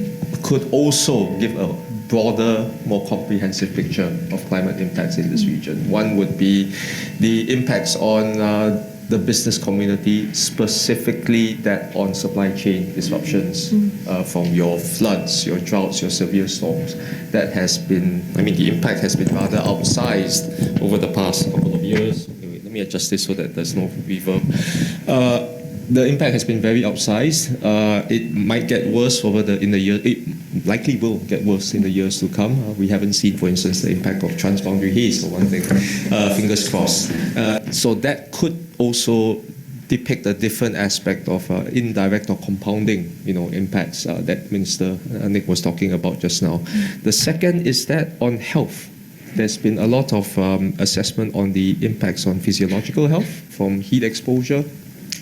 could also give a broader, more comprehensive picture of climate impacts in this region. One would be the impacts on the business community, specifically that on supply chain disruptions from your floods, your droughts, your severe storms. That has been, the impact has been rather outsized over the past couple of years. Okay, wait, let me adjust this so that there's no reverb. The impact has been very outsized. It might get worse in the year. It likely will get worse in the years to come. We haven't seen, for instance, the impact of transboundary haze, for one thing. Fingers crossed. So that could also depict a different aspect of indirect or compounding, impacts that Minister Nik was talking about just now. The second is that on health. There's been a lot of assessment on the impacts on physiological health from heat exposure,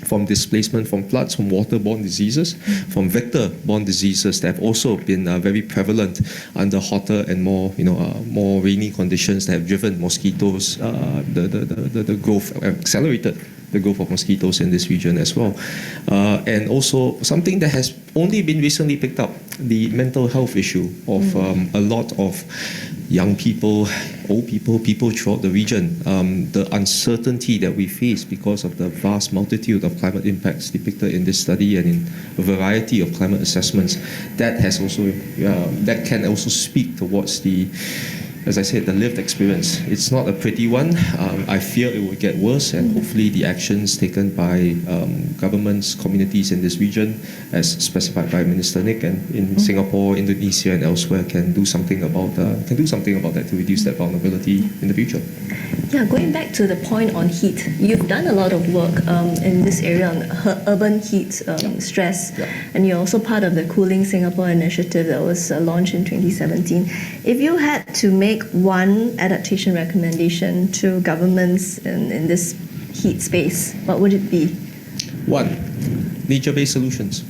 from displacement from floods, from waterborne diseases, from vector-borne diseases that have also been very prevalent under hotter and more rainy conditions that have driven mosquitoes, the growth, accelerated the growth of mosquitoes in this region as well. And also something that has only been recently picked up, the mental health issue of a lot of young people, old people throughout the region, the uncertainty that we face because of the vast multitude of climate impacts depicted in this study and in a variety of climate assessments, that has also that can also speak towards the, as I said, the lived experience. It's not a pretty one. I fear it will get worse, and hopefully the actions taken by governments, communities in this region, as specified by Minister Nik, and in Singapore, Indonesia, and elsewhere, can do something about that to reduce that vulnerability in the future. Yeah, going back to the point on heat, you've done a lot of work in this area on urban heat stress, and you're also part of the Cooling Singapore initiative that was launched in 2017. If you had to make one adaptation recommendation to governments in this heat space, what would it be? One, nature-based solutions.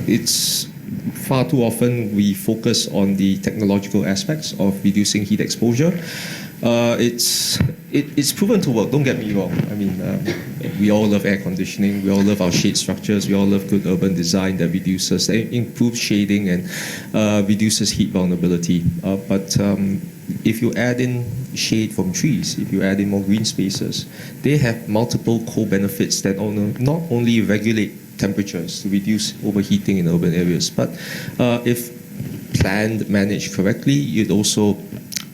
It's far too often we focus on the technological aspects of reducing heat exposure. It's proven to work, don't get me wrong. We all love air conditioning, we all love our shade structures, we all love good urban design that improves shading and reduces heat vulnerability. But if you add in shade from trees, if you add in more green spaces, they have multiple co-benefits that not only regulate temperatures to reduce overheating in urban areas, but if planned, managed correctly, it also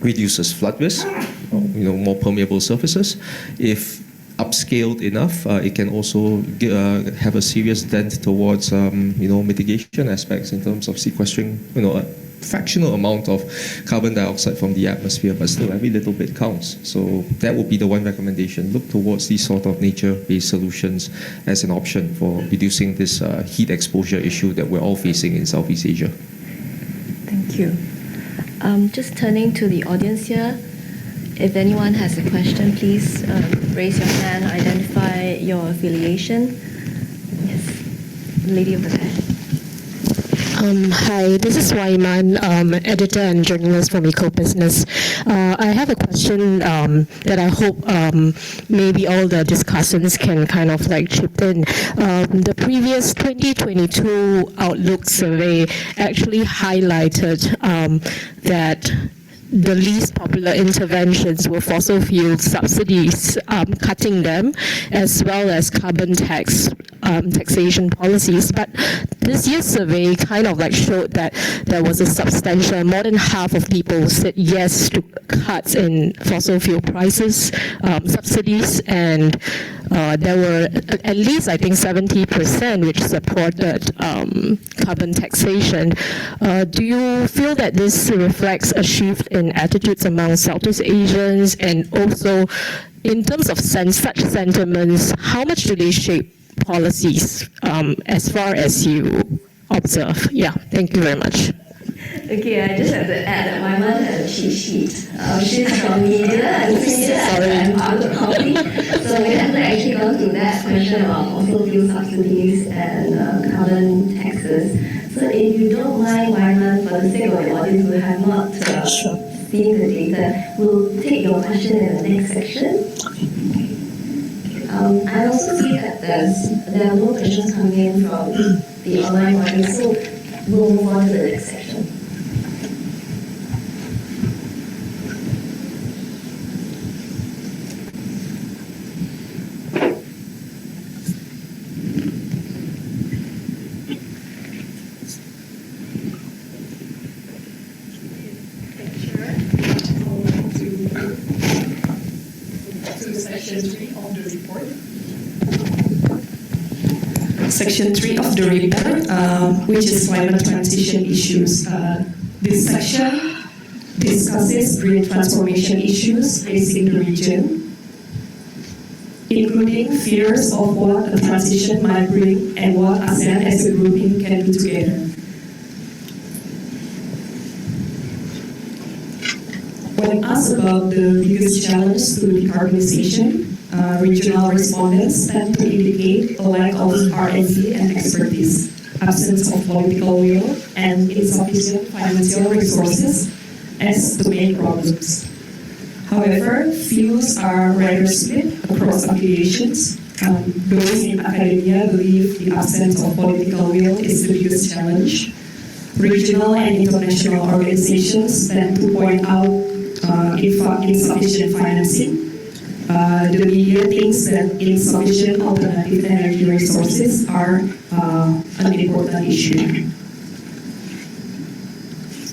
reduces flood risk, more permeable surfaces. If upscaled enough, it can also have a serious dent towards mitigation aspects in terms of sequestering a fractional amount of carbon dioxide from the atmosphere, but still every little bit counts. So that would be the one recommendation. Look towards these sort of nature-based solutions as an option for reducing this heat exposure issue that we're all facing in Southeast Asia. Thank you. Just turning to the audience here, if anyone has a question, please raise your hand, identify your affiliation. Yes, the lady over there. Hi, this is Waiman, editor and journalist from Eco-Business. I have a question that I hope maybe all the discussants can kind of like chip in. The previous 2022 Outlook survey actually highlighted that the least popular interventions were fossil fuel subsidies, cutting them, as well as carbon taxation policies. But this year's survey kind of like showed that there was a substantial, more than half of people said yes to cuts in fossil fuel prices, subsidies, and there were at least, I think, 70% which supported carbon taxation. Do you feel that this reflects a shift in attitudes among Southeast Asians, and also in terms of such sentiments, how much do they shape policies as far as you observe? Yeah, thank you very much. Okay, I just have to add that my mother has a cheat sheet. She's from media and Outlook copy. So we have actually gone through that question about fossil fuel subsidies and carbon taxes. So if you don't mind, Wyman, for the sake of the audience who have not seen the data, we'll take your question in the next section. I also see that there are no questions coming in from the online audience, so we'll move on to the next section. Section 3 of the report, which is climate transition issues. This section discusses green transformation issues facing the region, including fears of what a transition might bring and what ASEAN as a grouping can do together. When asked about the biggest challenge to decarbonization, regional respondents tend to indicate a lack of R&D and expertise, absence of political will, and insufficient financial resources as the main problems. However, views are rather split across affiliations. Those in academia believe the absence of political will is the biggest challenge. Regional and international organizations tend to point out insufficient financing. The media thinks that insufficient alternative energy resources are an important issue.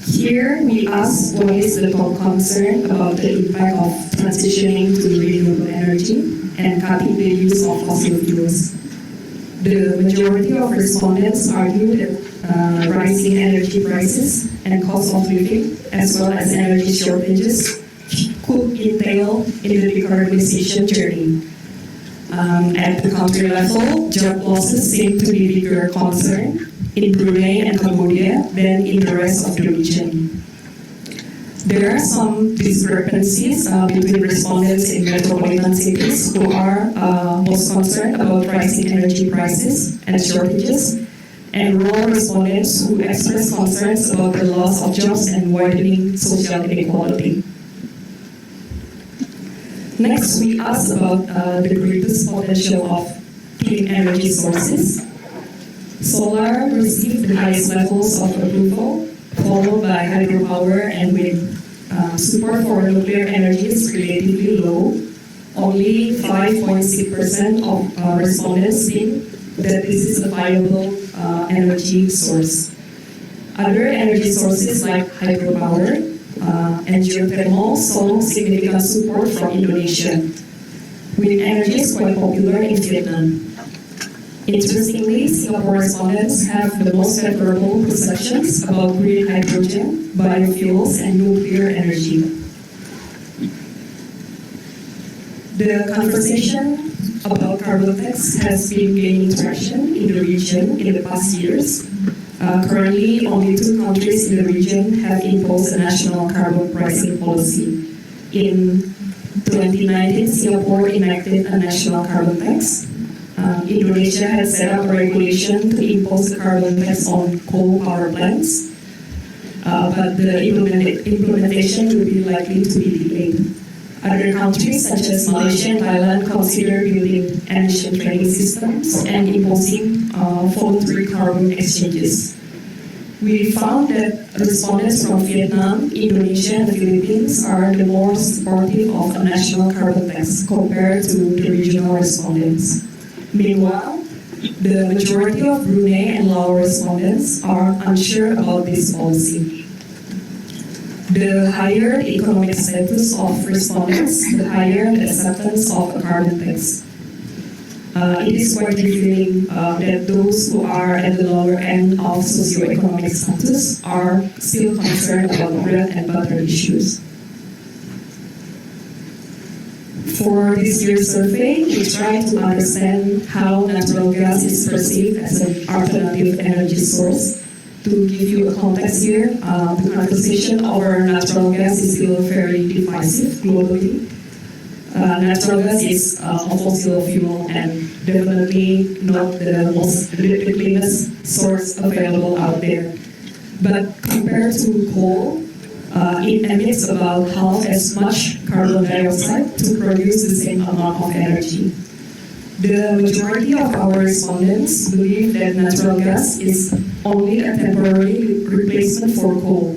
Here we ask what is the top concern about the impact of transitioning to renewable energy and cutting the use of fossil fuels. The majority of respondents argue that rising energy prices and cost of living, as well as energy shortages, could entail in the decarbonization journey. At the country level, job losses seem to be a bigger concern in Brunei and Cambodia than in the rest of the region. There are some discrepancies between respondents in metropolitan cities who are most concerned about rising energy prices and shortages, and rural respondents who express concerns about the loss of jobs and widening social inequality. Next, we asked about the greatest potential of clean energy sources. Solar received the highest levels of approval, followed by hydropower and wind. Support for nuclear energy is relatively low. Only 5.6% of respondents think that this is a viable energy source. Other energy sources like hydropower and geothermal saw significant support from Indonesia. Wind energy is quite popular in Vietnam. Interestingly, Singapore respondents have the most favorable perceptions about green hydrogen, biofuels, and nuclear energy. The conversation about carbon tax has been gaining traction in the region in the past years. Currently, only 2 countries in the region have imposed a national carbon pricing policy. In 2019, Singapore enacted a national carbon tax. Indonesia has set up a regulation to impose a carbon tax on coal power plants, but the implementation will be likely to be delayed. Other countries such as Malaysia and Thailand consider building emission trading systems and imposing voluntary carbon exchanges. We found that respondents from Vietnam, Indonesia, and the Philippines are the more supportive of a national carbon tax compared to the regional respondents. Meanwhile, the majority of Brunei and Laos respondents are unsure about this policy. The higher the economic status of respondents, the higher the acceptance of a carbon tax. It is quite revealing that those who are at the lower end of socioeconomic status are still concerned about bread and butter issues. For this year's survey, we tried to understand how natural gas is perceived as an alternative energy source. To give you a context here, the conversation over natural gas is still very divisive globally. Natural gas is a fossil fuel and definitely not the cleanest source available out there. But compared to coal, it emits about half as much carbon dioxide to produce the same amount of energy. The majority of our respondents believe that natural gas is only a temporary replacement for coal.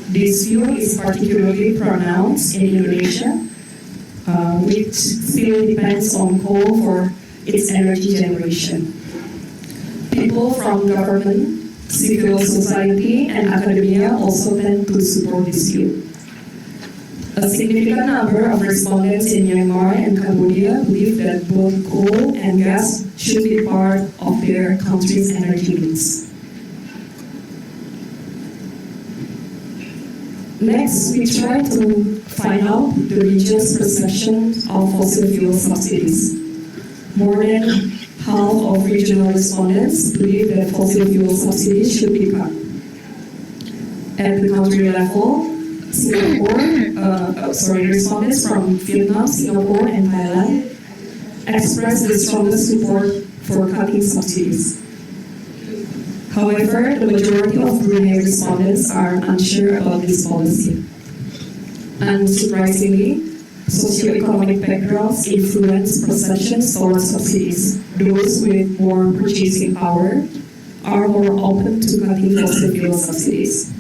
This view is particularly pronounced in Indonesia, which still depends on coal for its energy generation. People from government, civil society, and academia also tend to support this view. A significant number of respondents in Myanmar and Cambodia believe that both coal and gas should be part of their country's energy mix. Next, we try to find out the region's perception of fossil fuel subsidies. More than half of regional respondents believe that fossil fuel subsidies should be cut. At the country level, respondents from Vietnam, Singapore, and Thailand expressed the strongest support for cutting subsidies. However, the majority of Brunei respondents are unsure about this policy. Unsurprisingly, socioeconomic backgrounds influence perceptions towards subsidies. Those with more purchasing power are more open to cutting fossil fuel subsidies.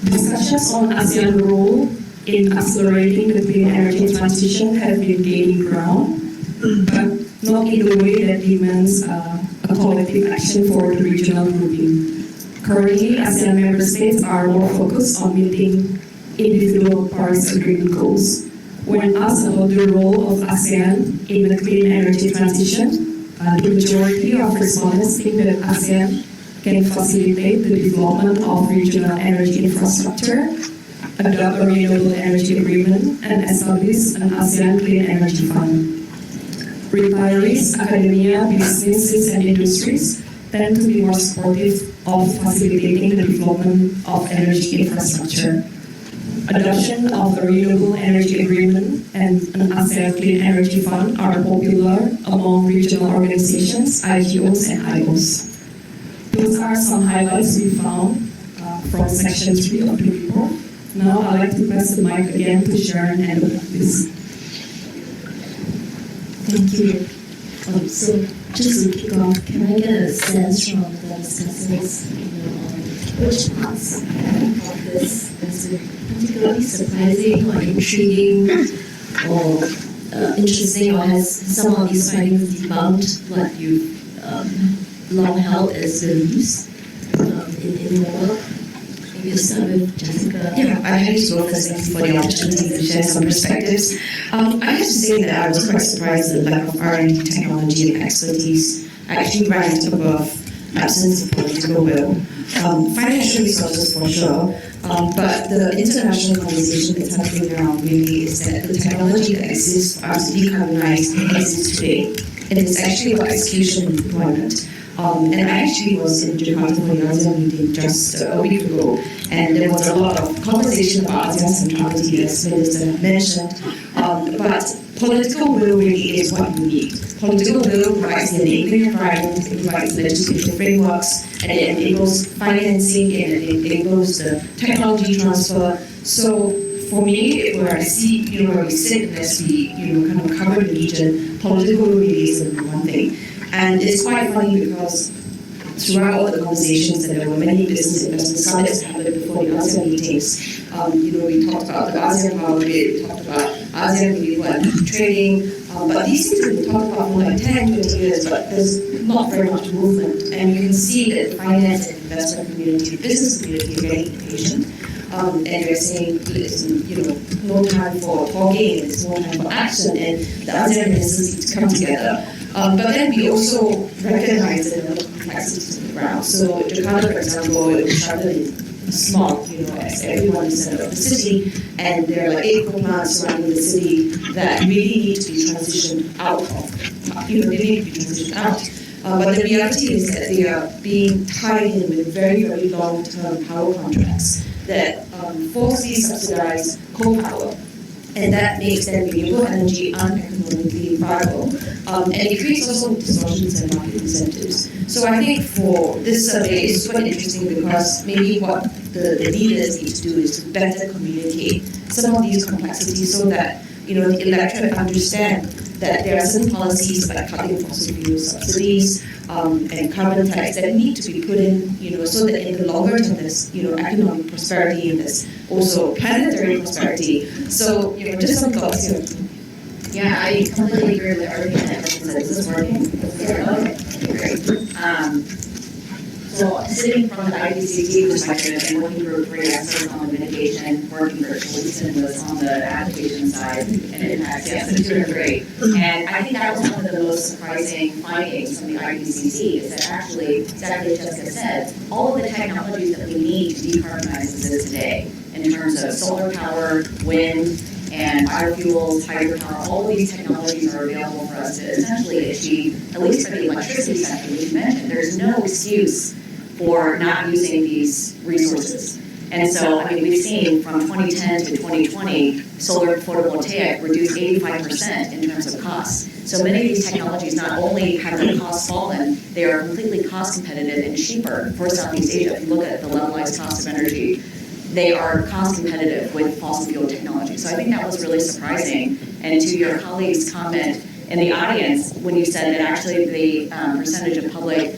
Discussions on ASEAN role in accelerating the clean energy transition have been gaining ground, but not in a way that demands a collective action for the regional grouping. Currently, ASEAN member states are more focused on meeting individual Paris Agreement goals. When asked about the role of ASEAN in the clean energy transition, the majority of respondents think that ASEAN can facilitate the development of regional energy infrastructure, adopt a renewable energy agreement, and establish an ASEAN Clean Energy Fund. Retirees, academia, businesses, and industries tend to be more supportive of facilitating the development of energy infrastructure. Adoption of a renewable energy agreement and an ASEAN Clean Energy Fund are popular among regional organizations, IGOs, and IOs. Those are some highlights we found from section 3 of the report. Now I'd like to pass the mic again to Sharon and please. Thank you. So just to kick off, can I get a sense from the discussants on which parts of this is particularly surprising or intriguing or interesting, or has some of these findings debunked what you've long held as beliefs in your work? Maybe start with Jessica. Yeah, I had to go first. Thanks for the opportunity to share some perspectives. I have to say that I was quite surprised at the lack of R&D technology and expertise actually ranked above absence of political will. Financial resources for sure, but the international conversation that's happening around really is that the technology that exists for us to decarbonize exists today. It is actually about execution and deployment. And I actually was in Jakarta for the ASEAN meeting just a week ago, and there was a lot of conversation about ASEAN centrality, as Melinda mentioned, but but political will really is what you need. Political will provides the enabling environment, it provides legislative frameworks, and it enables financing, and it enables the technology transfer. So for me, where I see, where we sit as we, kind of cover the region, political will really is the one thing. And it's quite funny because throughout all the conversations, and there were many business investment summits that happened before the ASEAN meetings, we talked about the ASEAN Power Grid, we talked about ASEAN Renewable Energy Trading, but these things have been talked about for like 10, 20 years, but there's not very much movement. And you can see that the finance and investment community, the business community is very impatient. And they're saying, no time for talking, it's more time for action, and the ASEAN ministers need to come together. But then we also recognize that there are complexities on the ground. So Jakarta, for example, it was started in small, as everyone is center of the city, and there are like 8 coal plants surrounding the city that really need to be transitioned out of. They need to be transitioned out. But the reality is that they are being tied in with very, very long-term power contracts that falsely subsidize coal power. And that makes then renewable energy uneconomically viable. And it creates also distortions and market incentives. So I think for this survey, it's quite interesting because maybe what the leaders need to do is to better communicate some of these complexities so that the electorate understand that there are certain policies like cutting fossil fuel subsidies and carbon tax that need to be put in, so that in the longer term there's, economic prosperity and there's also planetary prosperity. So, just some thoughts here. Yeah, I completely agree with everything that Winston said. Is this working? Okay, great. So, sitting from the IPCC perspective and working group 3 experts on the mitigation, working group Winston was on the application side and impacts, yes, so 2 and 3. And I think that was one of the most surprising findings from the IPCC is that actually, exactly as Jessica said, all of the technologies that we need to decarbonize exist today in terms of solar power, wind, and biofuels, hydropower, all of these technologies are available for us to essentially achieve, at least for the electricity sector, which you mentioned, there's no excuse for not using these resources. And so, we've seen from 2010 to 2020, solar photovoltaic reduced 85% in terms of costs. So many of these technologies not only have their costs fallen, they are completely cost competitive and cheaper for Southeast Asia. If you look at the levelized cost of energy, they are cost competitive with fossil fuel technology. So I think that was really surprising. And to your colleague's comment in the audience, when you said that actually the percentage of public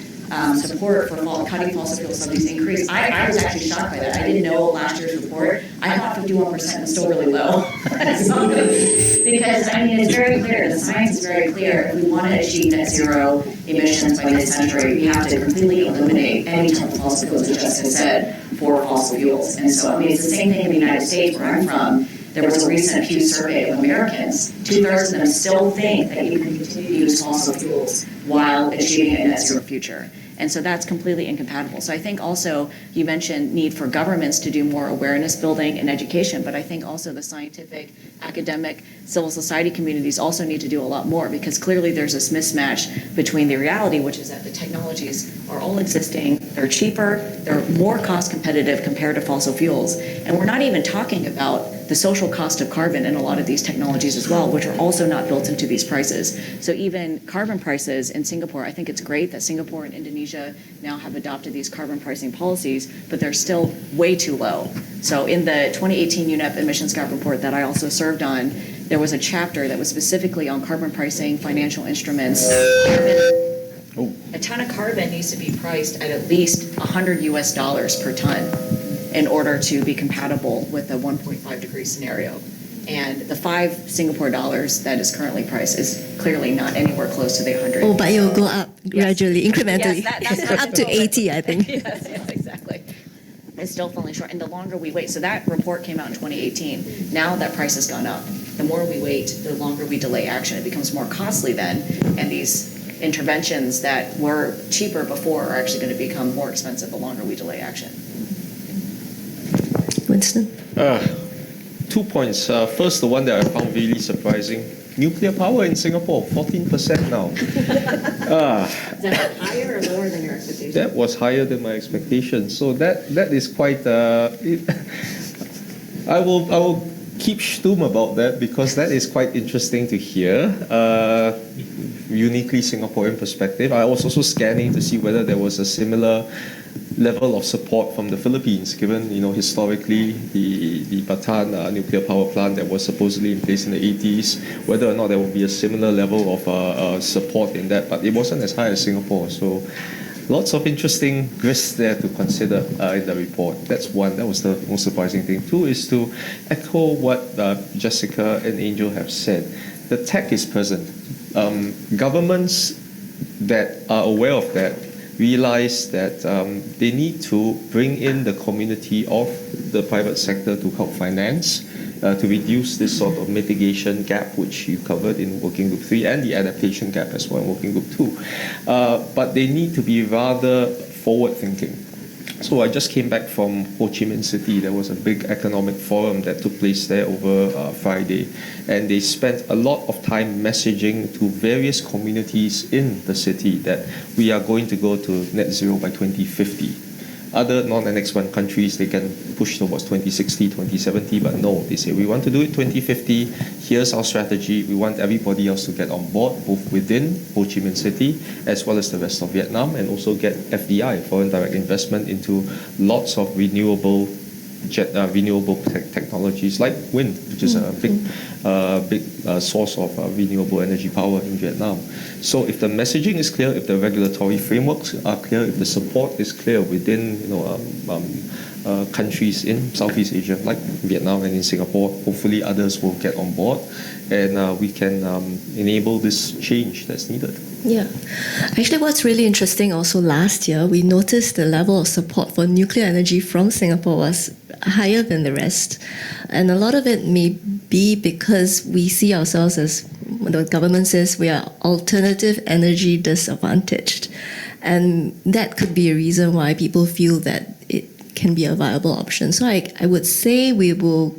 support for cutting fossil fuel subsidies increased, I was actually shocked by that. I didn't know last year's report. I thought 51% was still really low. Because, it's very clear, the science is very clear. If we want to achieve net zero emissions by mid-century, we have to completely eliminate any type of fossil fuels, as Jessica said, for fossil fuels. And so, it's the same thing in the United States, where I'm from. There was a recent Pew survey of Americans. 2/3 of them still think that you can continue to use fossil fuels while achieving a net zero future. And so that's completely incompatible. So I think also you mentioned need for governments to do more awareness building and education, but I think also the scientific, academic, civil society communities also need to do a lot more, because clearly there's this mismatch between the reality, which is that the technologies are all existing, they're cheaper, they're more cost competitive compared to fossil fuels, and we're not even talking about the social cost of carbon in a lot of these technologies as well, which are also not built into these prices. So even carbon prices in Singapore, I think it's great that Singapore and Indonesia now have adopted these carbon pricing policies, but they're still way too low. So in the 2018 UNEP emissions gap report that I also served on, there was a chapter that was specifically on carbon pricing, financial instruments. A ton of carbon needs to be priced at least $100 per ton in order to be compatible with a 1.5 degree scenario. And the 5 Singapore dollars that is currently priced is clearly not anywhere close to the 100. Oh, but it'll go up gradually, incrementally. Yes, that's up to 80, I think. Yes, exactly. It's still falling short. And the longer we wait, so that report came out in 2018. Now that price has gone up. The more we wait, the longer we delay action. It becomes more costly then. And these interventions that were cheaper before are actually going to become more expensive the longer we delay action. Winston? 2 points. First, the one that I found really surprising. Nuclear power in Singapore, 14% now. Is that higher or lower than your expectations? That was higher than my expectations. So that is quite. I will keep stum about that because that is quite interesting to hear. Uniquely Singaporean perspective. I was also scanning to see whether there was a similar level of support from the Philippines, given historically the Bataan nuclear power plant that was supposedly in place in the 80s, whether or not there would be a similar level of support in that, but it wasn't as high as Singapore. So lots of interesting risks there to consider in the report. That's one. That was the most surprising thing. Two is to echo what Jessica and Angel have said. The tech is present. Governments that are aware of that realize that they need to bring in the community of the private sector to help finance, to reduce this sort of mitigation gap, which you covered in Working Group 3, and the adaptation gap as well in Working Group 2. But they need to be rather forward-thinking. So I just came back from Ho Chi Minh City. There was a big economic forum that took place there over Friday. And they spent a lot of time messaging to various communities in the city that we are going to go to net zero by 2050. Other non-Annex 1 countries, they can push towards 2060, 2070, but no, they say we want to do it 2050. Here's our strategy. We want everybody else to get on board, both within Ho Chi Minh City as well as the rest of Vietnam, and also get FDI, foreign direct investment, into lots of renewable technologies like wind, which is a big source of renewable energy power in Vietnam. So if the messaging is clear, if the regulatory frameworks are clear, if the support is clear within countries in Southeast Asia like Vietnam and in Singapore, hopefully others will get on board, and we can enable this change that's needed. Yeah. Actually, what's really interesting also last year, we noticed the level of support for nuclear energy from Singapore was higher than the rest. And a lot of it may be because we see ourselves as, the government says, we are alternative energy disadvantaged. And that could be a reason why people feel that it can be a viable option. So I would say we will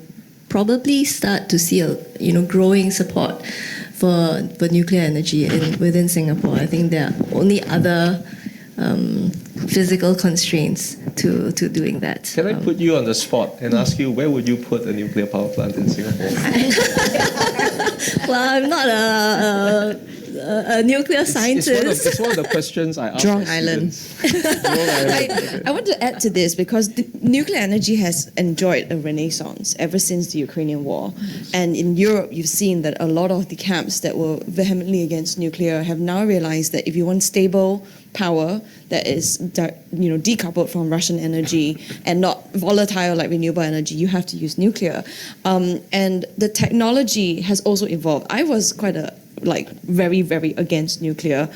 probably start to see a growing support for nuclear energy within Singapore. I think there are only other physical constraints to doing that. Can I put you on the spot and ask you, where would you put a nuclear power plant in Singapore? Well, I'm not a nuclear scientist. It's one of the questions I ask. Jurong Island. I want to add to this because nuclear energy has enjoyed a renaissance ever since the Ukrainian war. And in Europe, you've seen that a lot of the camps that were vehemently against nuclear have now realized that if you want stable power that is decoupled from Russian energy and not volatile like renewable energy, you have to use nuclear. And the technology has also evolved. I was quite a very, very against nuclear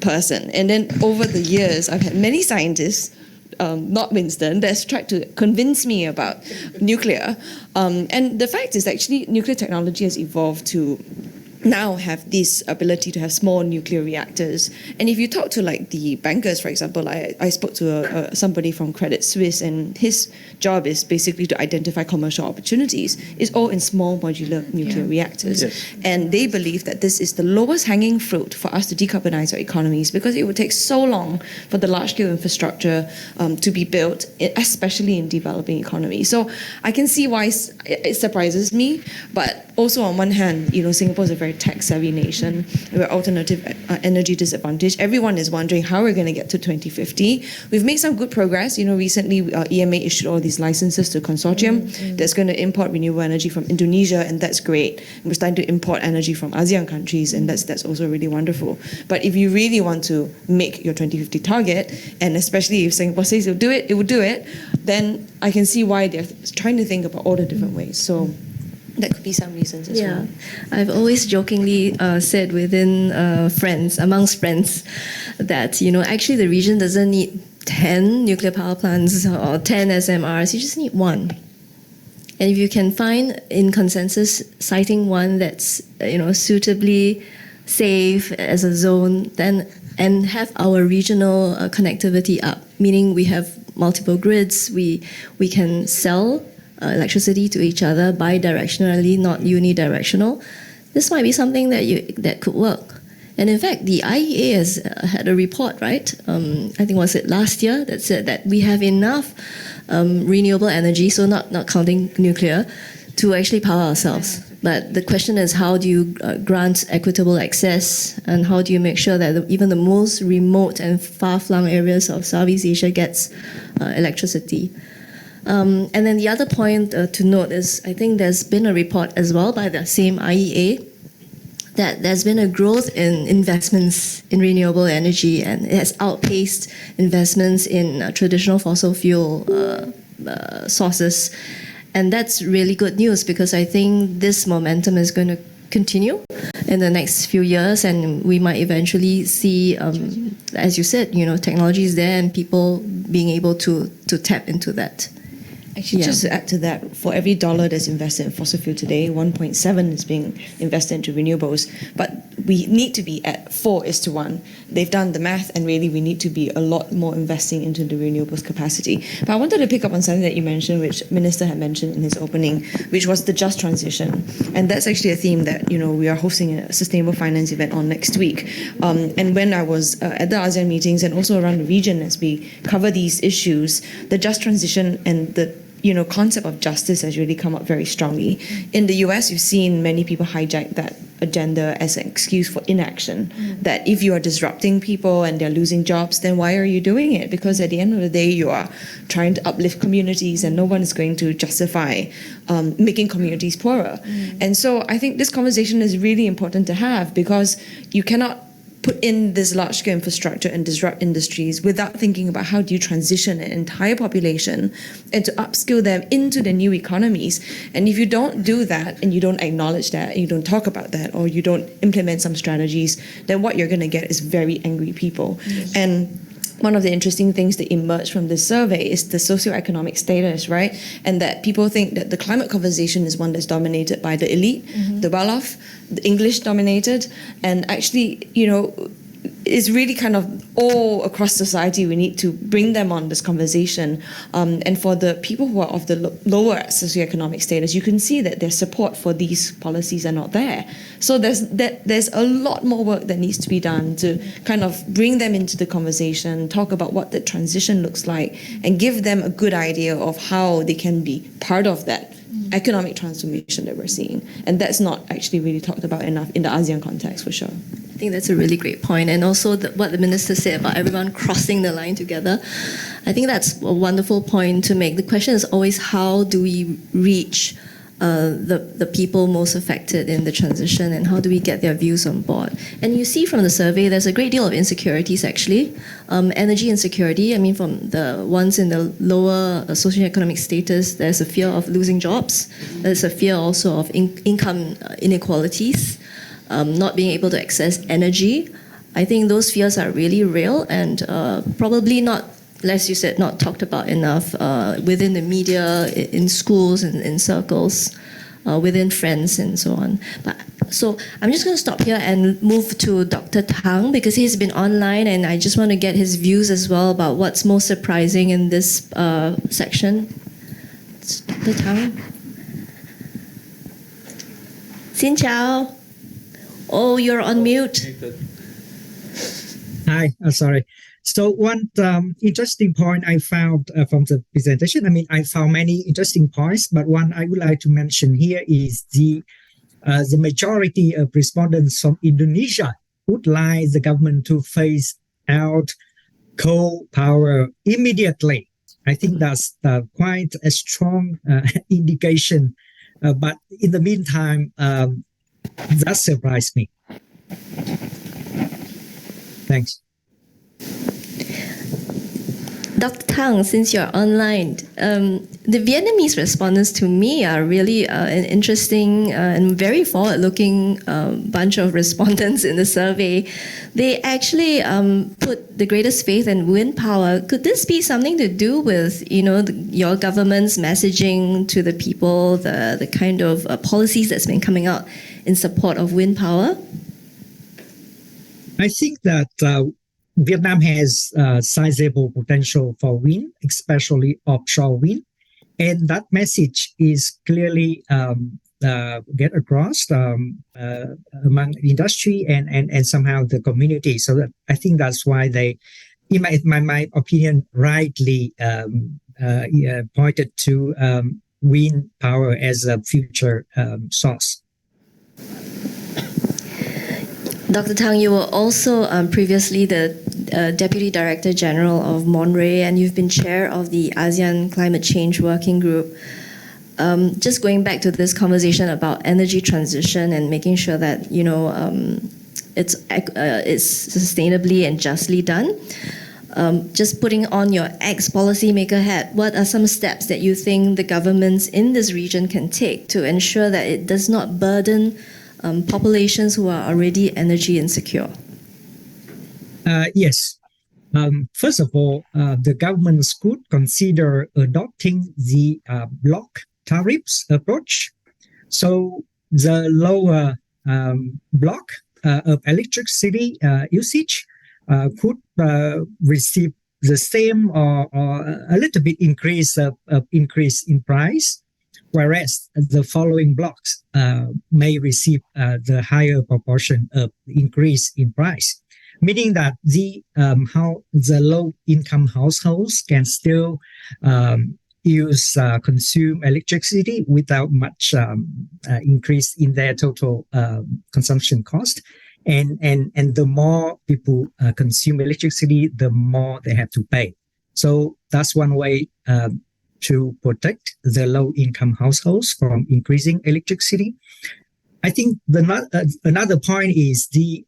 person. And then over the years, I've had many scientists, not Winston, that's tried to convince me about nuclear. And the fact is actually nuclear technology has evolved to now have this ability to have small nuclear reactors. And if you talk to the bankers, for example, I spoke to somebody from Credit Suisse, and his job is basically to identify commercial opportunities. It's all in small modular nuclear reactors. Yes. And they believe that this is the lowest hanging fruit for us to decarbonize our economies, because it would take so long for the large scale infrastructure to be built, especially in developing economies. So I can see why it surprises me, but also on one hand, Singapore is a very tech-savvy nation. We're alternative energy disadvantaged. Everyone is wondering how we're going to get to 2050. We've made some good progress. Recently EMA issued all these licenses to a consortium that's going to import renewable energy from Indonesia, and that's great. And we're starting to import energy from ASEAN countries, and that's also really wonderful. But if you really want to make your 2050 target, and especially if Singapore says it will do it, then I can see why they're trying to think about all the different ways. So that could be some reasons as well. I've always jokingly said amongst friends, that actually the region doesn't need 10 nuclear power plants or 10 SMRs. You just need one. And if you can find in consensus citing one that's suitably safe as a zone, then and have our regional connectivity up, meaning we have multiple grids, we can sell electricity to each other bidirectionally, not unidirectional. This might be something that could work. And in fact, the IEA has had a report, right? I think was it last year, that said that we have enough renewable energy, so not counting nuclear, to actually power ourselves. But the question is, how do you grant equitable access, and how do you make sure that even the most remote and far-flung areas of Southeast Asia gets electricity? And then the other point to note is, I think there's been a report as well by the same IEA that there's been a growth in investments in renewable energy, and it has outpaced investments in traditional fossil fuel sources. And that's really good news, because I think this momentum is going to continue in the next few years, and we might eventually see, as you said, technology is there and people being able to tap into that. Actually, just to add to that, for every dollar that's invested in fossil fuel today, 1.7 is being invested into renewables. But we need to be at 4:1. They've done the math, and really we need to be a lot more investing into the renewables capacity. But I wanted to pick up on something that you mentioned, which Minister had mentioned in his opening, which was the just transition. And that's actually a theme that, we are hosting a sustainable finance event on next week. And when I was at the ASEAN meetings and also around the region as we cover these issues, the just transition and the concept of justice has really come up very strongly. In the US, you've seen many people hijack that agenda as an excuse for inaction, that if you are disrupting people and they're losing jobs, then why are you doing it? Because at the end of the day, you are trying to uplift communities, and no one is going to justify making communities poorer. And so I think this conversation is really important to have, because you cannot put in this large-scale infrastructure and disrupt industries without thinking about how do you transition an entire population and to upskill them into the new economies. And if you don't do that, and you don't acknowledge that, and you don't talk about that, or you don't implement some strategies, then what you're going to get is very angry people. And one of the interesting things that emerged from this survey is the socioeconomic status, right? And that people think that the climate conversation is one that's dominated by the elite, the well-off, the English-dominated, and actually, is really kind of all across society. We need to bring them on this conversation. And for the people who are of the lower socioeconomic status, you can see that their support for these policies are not there. So there's a lot more work that needs to be done to kind of bring them into the conversation, talk about what the transition looks like, and give them a good idea of how they can be part of that economic transformation that we're seeing. And that's not actually really talked about enough in the ASEAN context, for sure. I think that's a really great point. And also what the Minister said about everyone crossing the line together, I think that's a wonderful point to make. The question is always, how do we reach the people most affected in the transition, and how do we get their views on board? And you see from the survey, there's a great deal of insecurities actually. Energy insecurity, from the ones in the lower socioeconomic status, there's a fear of losing jobs. There's a fear also of income inequalities. Not being able to access energy. I think those fears are really real, and probably not, as you said, not talked about enough within the media, in schools, and in circles, within friends, and so on. So I'm just going to stop here and move to Dr. Thang, because he's been online, and I just want to get his views as well about what's most surprising in this section. Dr. Thang. Xin chào. Oh, you're on mute. Hi, sorry. So one interesting point I found from the presentation, I found many interesting points, but one I would like to mention here is the majority of respondents from Indonesia would like the government to phase out coal power immediately. I think that's quite a strong indication. But in the meantime, that surprised me. Thanks. Dr. Thang, since you're online, the Vietnamese respondents to me are really an interesting and very forward-looking bunch of respondents in the survey. They actually put the greatest faith in wind power. Could this be something to do with, your government's messaging to the people, the kind of policies that's been coming out in support of wind power? I think that Vietnam has sizable potential for wind, especially offshore wind. And that message is clearly get across among industry and somehow the community. So that I think that's why they, in my opinion, rightly pointed to wind power as a future source. Dr. Thang, you were also previously the Deputy Director General of Monterey, and you've been chair of the ASEAN Climate Change Working Group. Just going back to this conversation about energy transition and making sure that it's sustainably and justly done. Just putting on your ex-policymaker hat, what are some steps that you think the governments in this region can take to ensure that it does not burden populations who are already energy insecure? Yes. First of all, the governments could consider adopting the block tariffs approach. So the lower block of electricity usage could receive the same or a little bit increase in price, whereas the following blocks may receive the higher proportion of increase in price, meaning that the low-income households can still consume electricity without much increase in their total consumption cost. And the more people consume electricity, the more they have to pay. So that's one way to protect the low-income households from increasing electricity. I think another point is the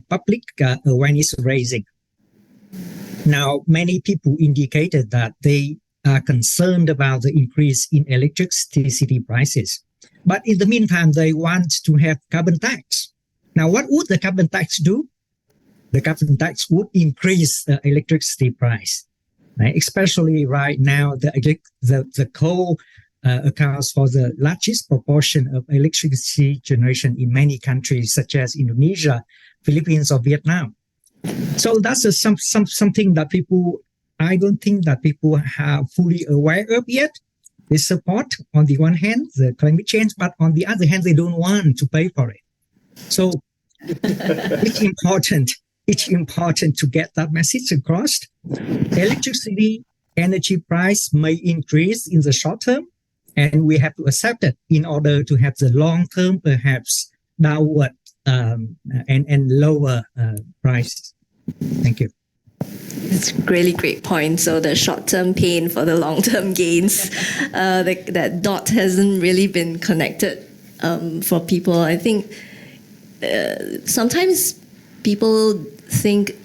public awareness raising. Now, many people indicated that they are concerned about the increase in electricity prices. But in the meantime, they want to have carbon tax. Now, what would the carbon tax do? The carbon tax would increase the electricity price, right? Especially right now, the coal accounts for the largest proportion of electricity generation in many countries, such as Indonesia, Philippines, or Vietnam. So that's something that I don't think that people are fully aware of yet. They support, on the one hand, the climate change, but on the other hand, they don't want to pay for it. So it's important to get that message across. Electricity energy price may increase in the short term, and we have to accept it in order to have the long term, perhaps downward and lower prices. Thank you. It's a really great point. So the short-term pain for the long-term gains, that dot hasn't really been connected for people. I think sometimes people think,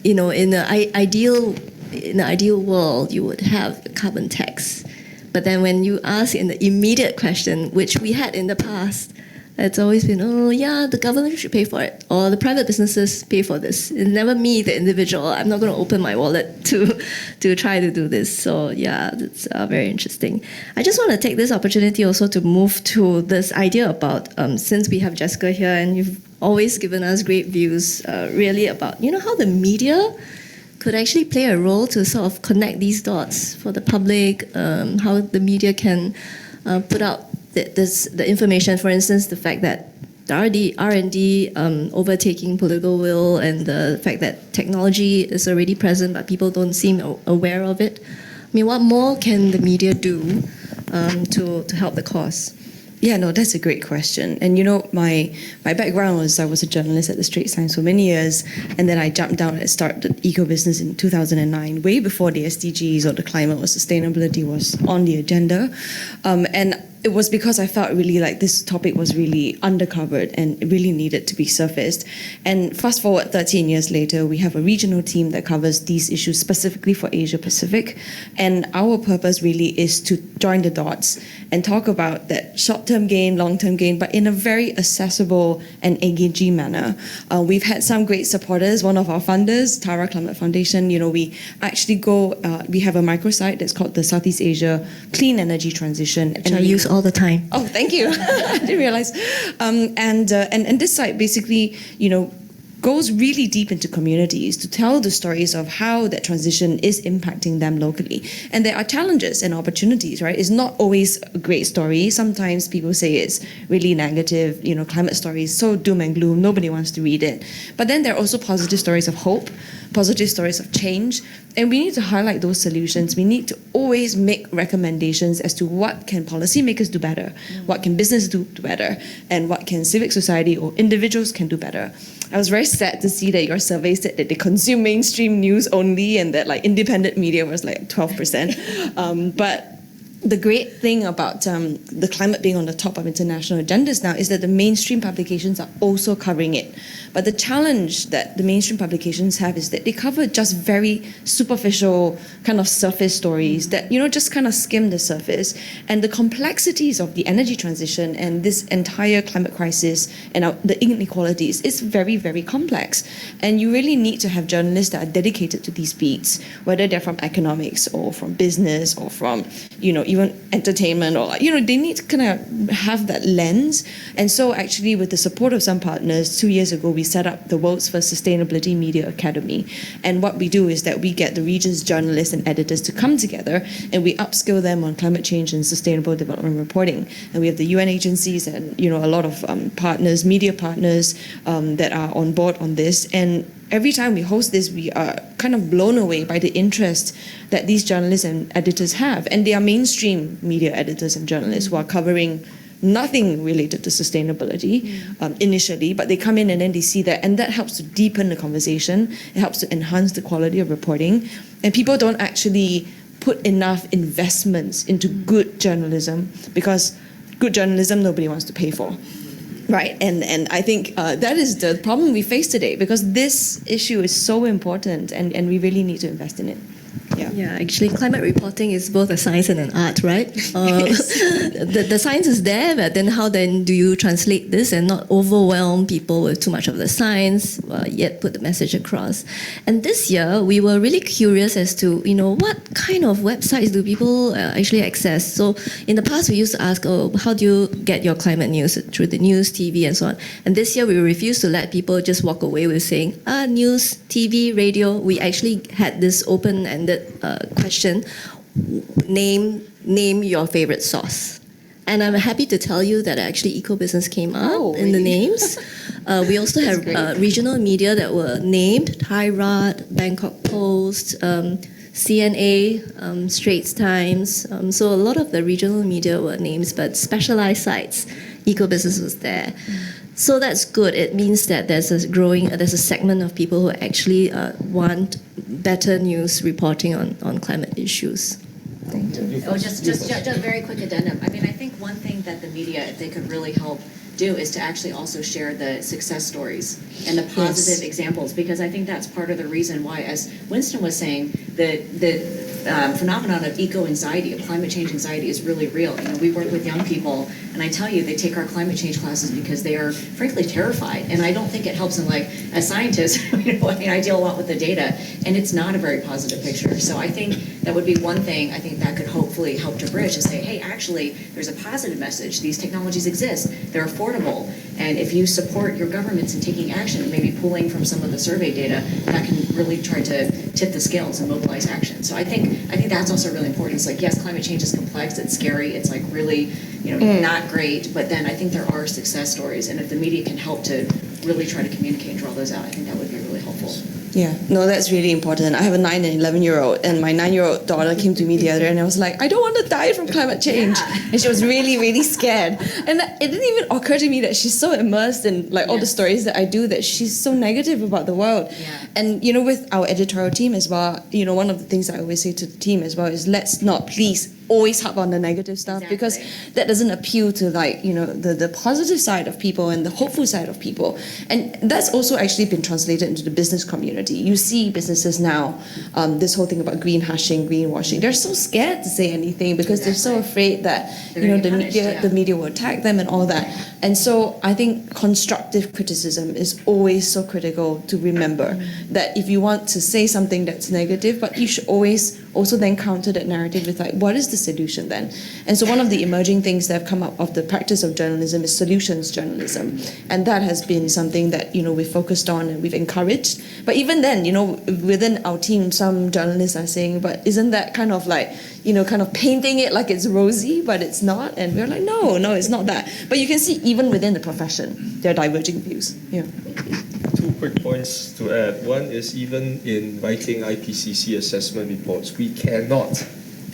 in the ideal world, you would have a carbon tax. But then when you ask in the immediate question, which we had in the past, it's always been, the government should pay for it, or the private businesses pay for this. It's never me, the individual. I'm not going to open my wallet to try to do this. So that's very interesting. I just want to take this opportunity also to move to this idea about, since we have Jessica here, and you've always given us great views, really about, how the media could actually play a role to sort of connect these dots for the public, how the media can put out the information, for instance, the fact that the R&D overtaking political will, and the fact that technology is already present but people don't seem aware of it. I mean, what more can the media do to help the cause? Yeah, no, that's a great question. And my background was I was a journalist at the Straits Times for many years, and then I jumped down and started eco-business in 2009, way before the SDGs or the climate or sustainability was on the agenda. And it was because I felt really like this topic was really undercovered and it really needed to be surfaced. And fast forward 13 years later, we have a regional team that covers these issues specifically for Asia Pacific. And our purpose really is to join the dots and talk about that short-term gain, long-term gain, but in a very accessible and engaging manner. We've had some great supporters. One of our funders, Tara Climate Foundation, we actually we have a microsite that's called the Southeast Asia Clean Energy Transition. Which I use all the time. Oh, thank you. I didn't realize. And this site basically, goes really deep into communities to tell the stories of how that transition is impacting them locally. And there are challenges and opportunities, right? It's not always a great story. Sometimes people say it's really negative, climate stories, so doom and gloom, nobody wants to read it. But then there are also positive stories of hope, positive stories of change, and we need to highlight those solutions. We need to always make recommendations as to what can policymakers do better, what can business do better, and what can civic society or individuals can do better. I was very sad to see that your survey said that they consume mainstream news only and that like independent media was like 12%. But the great thing about the climate being on the top of international agendas now is that the mainstream publications are also covering it. But the challenge that the mainstream publications have is that they cover just very superficial kind of surface stories that, just kind of skim the surface. And the complexities of the energy transition and this entire climate crisis and the inequalities is very, very complex. And you really need to have journalists that are dedicated to these beats, whether they're from economics or from business or from, even entertainment or, they need to kind of have that lens. And so actually with the support of some partners, 2 years ago, we set up the world's first Sustainability Media Academy. And what we do is that we get the region's journalists and editors to come together and we upskill them on climate change and sustainable development reporting. And we have the UN agencies and, a lot of partners, media partners that are on board on this. And every time we host this, we are kind of blown away by the interest that these journalists and editors have. And they are mainstream media editors and journalists who are covering nothing related to sustainability initially, but they come in and then they see that, and that helps to deepen the conversation. It helps to enhance the quality of reporting. And people don't actually put enough investments into good journalism because good journalism nobody wants to pay for. Right, and I think that is the problem we face today because this issue is so important and we really need to invest in it. Yeah, actually, climate reporting is both a science and an art, right? The science is there, but then how then do you translate this and not overwhelm people with too much of the science, yet put the message across? And this year, we were really curious as to, what kind of websites do people actually access? So in the past, we used to ask, how do you get your climate news through the news, TV, and so on? And this year, we refused to let people just walk away with saying, news, TV, radio. We actually had this open-ended question, name your favorite source. And I'm happy to tell you that actually eco-business came up in the names. We also have regional media that were named, Thai Rod, Bangkok Post, CNA, Straits Times. So a lot of the regional media were names, but specialized sites, eco-business was there. So that's good. It means that there's a segment of people who actually want better news reporting on climate issues. Thank you. Just a very quick addendum. I think one thing that the media, if they could really help do, is to actually also share the success stories and the positive examples, because I think that's part of the reason why, as Winston was saying, the phenomenon of eco-anxiety, of climate change anxiety, is really real. We work with young people, and I tell you, they take our climate change classes because they are frankly terrified. And I don't think it helps them. Like, as scientists, I deal a lot with the data, and it's not a very positive picture. So I think that would be one thing I think that could hopefully help to bridge, is say, hey, actually, there's a positive message. These technologies exist. They're affordable. And if you support your governments in taking action, maybe pulling from some of the survey data, that can really try to tip the scales and mobilize action. So I think that's also really important. It's like, yes, climate change is complex. It's scary. It's like really, not great. But then I think there are success stories. And if the media can help to really try to communicate and draw those out, I think that would be really helpful. Yeah, no, that's really important. I have a 9 and 11-year-old, and my 9-year-old daughter came to me the other day, and I was like, I don't want to die from climate change. Yeah. And she was really, really scared. And it didn't even occur to me that she's so immersed in all the stories that I do, that she's so negative about the world. Yeah. And, with our editorial team as well, one of the things I always say to the team as well is, let's not please always harp on the negative stuff, because that doesn't appeal to the positive side of people and the hopeful side of people. And that's also actually been translated into the business community. You see businesses now, this whole thing about greenwashing, they're so scared to say anything because they're so afraid that the media will attack them and all that. And so I think constructive criticism is always so critical to remember, that if you want to say something that's negative, but you should always also then counter that narrative with what is the solution then? And so one of the emerging things that have come up of the practice of journalism is solutions journalism. And that has been something that, we've focused on and we've encouraged. But even then, within our team, some journalists are saying, but isn't that kind of kind of painting it like it's rosy, but it's not? And we're like, no, it's not that. But you can see even within the profession, there are diverging views. Yeah. To two quick points to add. One is even in writing IPCC assessment reports, we cannot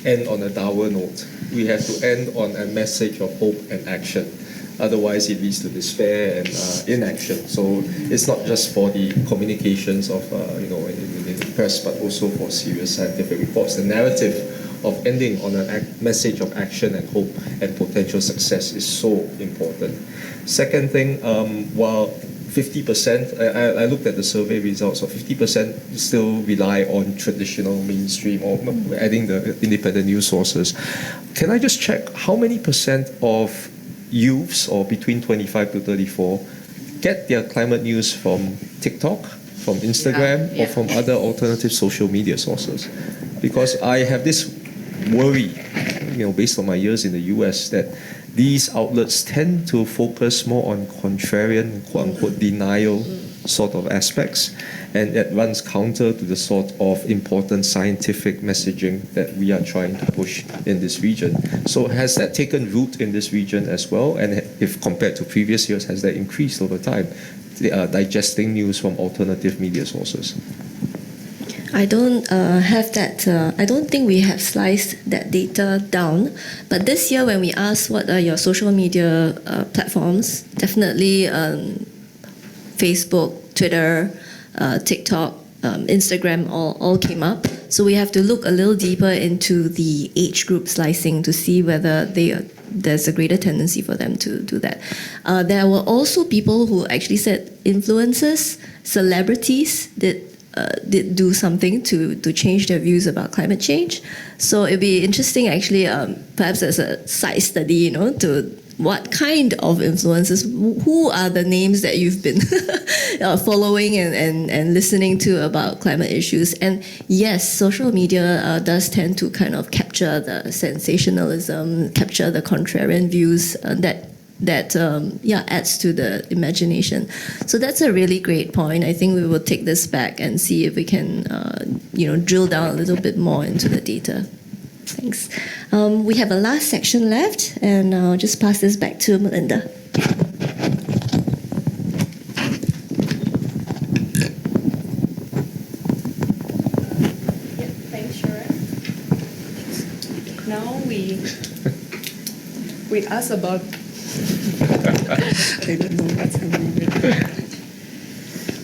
end on a dour note. We have to end on a message of hope and action. Otherwise, it leads to despair and inaction. So it's not just for the communications of in the press, but also for serious scientific reports. The narrative of ending on a message of action and hope and potential success is so important. Second thing, while 50%, I looked at the survey results, so 50% still rely on traditional mainstream or adding the independent news sources. Can I just check how many percent of youths or between 25 to 34 get their climate news from TikTok, from Instagram, or from other alternative social media sources? Because I have this worry, based on my years in the US, that these outlets tend to focus more on contrarian, quote-unquote, denial sort of aspects, and that runs counter to the sort of important scientific messaging that we are trying to push in this region. So has that taken root in this region as well? And if compared to previous years, has that increased over time, digesting news from alternative media sources? I don't have that. I don't think we have sliced that data down. But this year, when we asked what are your social media platforms, definitely Facebook, Twitter, TikTok, Instagram all came up. So we have to look a little deeper into the age group slicing to see whether there's a greater tendency for them to do that. There were also people who actually said influencers, celebrities did do something to change their views about climate change. So it'd be interesting actually, perhaps as a side study, to what kind of influencers, who are the names that you've been following and listening to about climate issues. And yes, social media does tend to kind of capture the sensationalism, capture the contrarian views that adds to the imagination. So that's a really great point. I think we will take this back and see if we can, drill down a little bit more into the data. Thanks. We have a last section left, and I'll just pass this back to Melinda. Thanks, Sharon. Now we ask about. I don't know what's happening.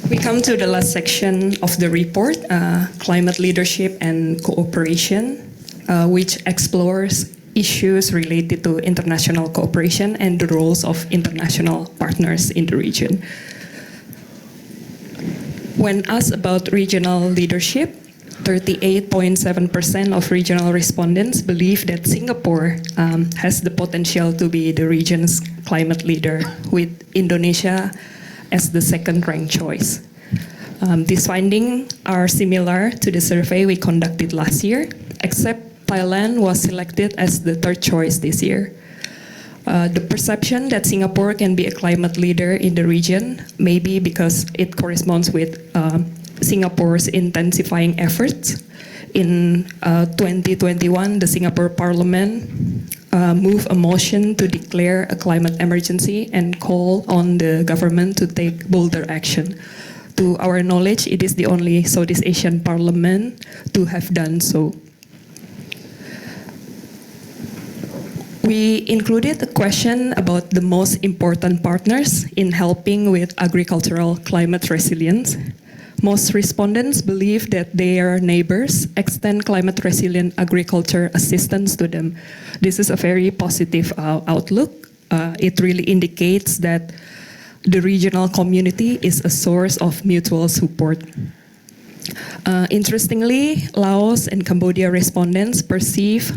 We come to the last section of the report, climate leadership and cooperation, which explores issues related to international cooperation and the roles of international partners in the region. When asked about regional leadership, 38.7% of regional respondents believe that Singapore has the potential to be the region's climate leader, with Indonesia as the second-ranked choice. These findings are similar to the survey we conducted last year, except Thailand was selected as the third choice this year. The perception that Singapore can be a climate leader in the region may be because it corresponds with Singapore's intensifying efforts. In 2021, the Singapore Parliament moved a motion to declare a climate emergency and call on the government to take bolder action. To our knowledge, it is the only Southeast Asian parliament to have done so. We included a question about the most important partners in helping with agricultural climate resilience. Most respondents believe that their neighbors extend climate-resilient agriculture assistance to them. This is a very positive outlook. It really indicates that the regional community is a source of mutual support. Interestingly, Laos and Cambodia respondents perceive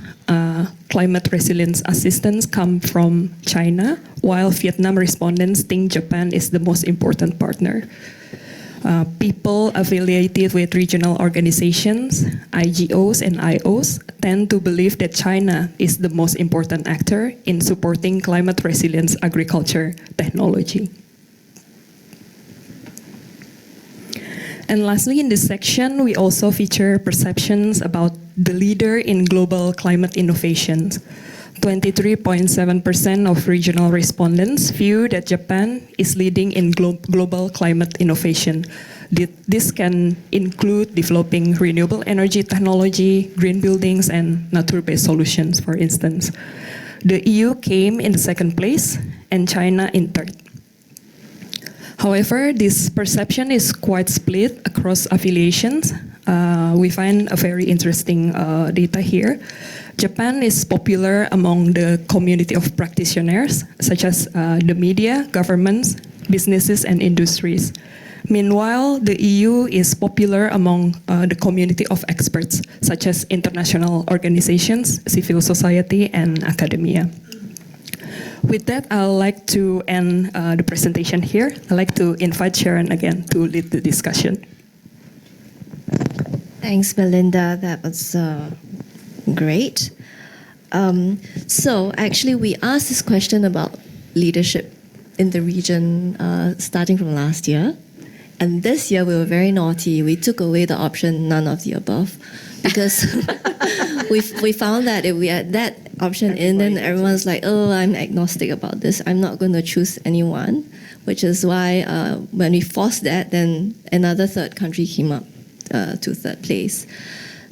climate resilience assistance come from China, while Vietnam respondents think Japan is the most important partner. People affiliated with regional organizations, IGOs and IOs, tend to believe that China is the most important actor in supporting climate resilience agriculture technology. And lastly, in this section, we also feature perceptions about the leader in global climate innovations. 23.7% of regional respondents view that Japan is leading in global climate innovation. This can include developing renewable energy technology, green buildings, and nature-based solutions, for instance. The EU came in the second place, and China in third. However, this perception is quite split across affiliations. We find a very interesting data here. Japan is popular among the community of practitioners, such as the media, governments, businesses, and industries. Meanwhile, the EU is popular among the community of experts, such as international organizations, civil society, and academia. With that, I'd like to end the presentation here. I'd like to invite Sharon again to lead the discussion. Thanks, Melinda. That was great. So actually, we asked this question about leadership in the region starting from last year. And this year, we were very naughty. We took away the option, none of the above, because we found that if we had that option in, then everyone's like, oh, I'm agnostic about this. I'm not going to choose anyone, which is why when we forced that, then another third country came up to third place.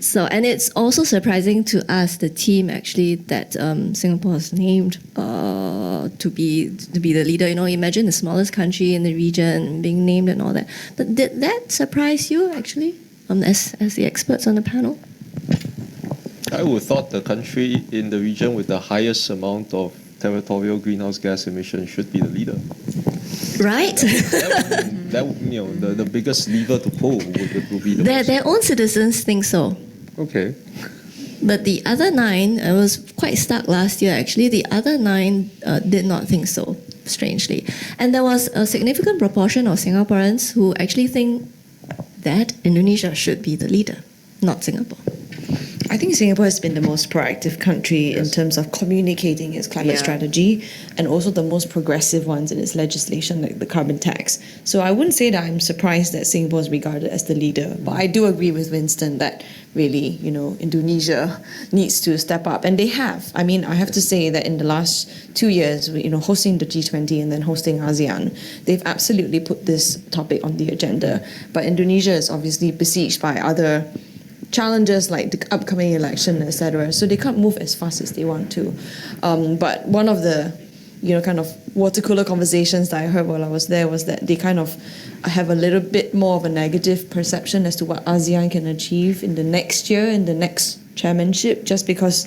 So, and it's also surprising to us, the team actually, that Singapore was named to be the leader. You know, imagine the smallest country in the region being named and all that. But did that surprise you actually, as the experts on the panel? I would have thought the country in the region with the highest amount of territorial greenhouse gas emissions should be the leader. Right? The biggest lever to pull would be their own citizens think so. Okay. But the other 9, I was quite stuck last year actually, the other 9 did not think so, strangely. And there was a significant proportion of Singaporeans who actually think that Indonesia should be the leader, not Singapore. I think Singapore has been the most proactive country in terms of communicating its climate strategy, and also the most progressive ones in its legislation, like the carbon tax. So I wouldn't say that I'm surprised that Singapore is regarded as the leader, but I do agree with Winston that really, Indonesia needs to step up, and they have. I mean, I have to say that in the last 2 years, hosting the G20 and then hosting ASEAN, they've absolutely put this topic on the agenda. But Indonesia is obviously besieged by other challenges like the upcoming election, etc. So they can't move as fast as they want to. But one of the, kind of water cooler conversations that I heard while I was there was that they kind of have a little bit more of a negative perception as to what ASEAN can achieve in the next year, in the next chairmanship, just because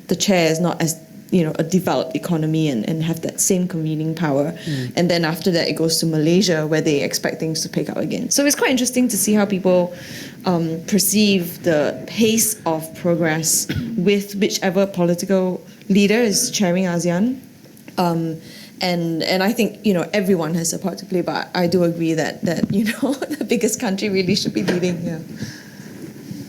the chair is not as a developed economy and have that same convening power. And then after that, it goes to Malaysia, where they expect things to pick up again. So it's quite interesting to see how people perceive the pace of progress with whichever political leader is chairing ASEAN. And I think, everyone has a part to play, but I do agree that the biggest country really should be leading here.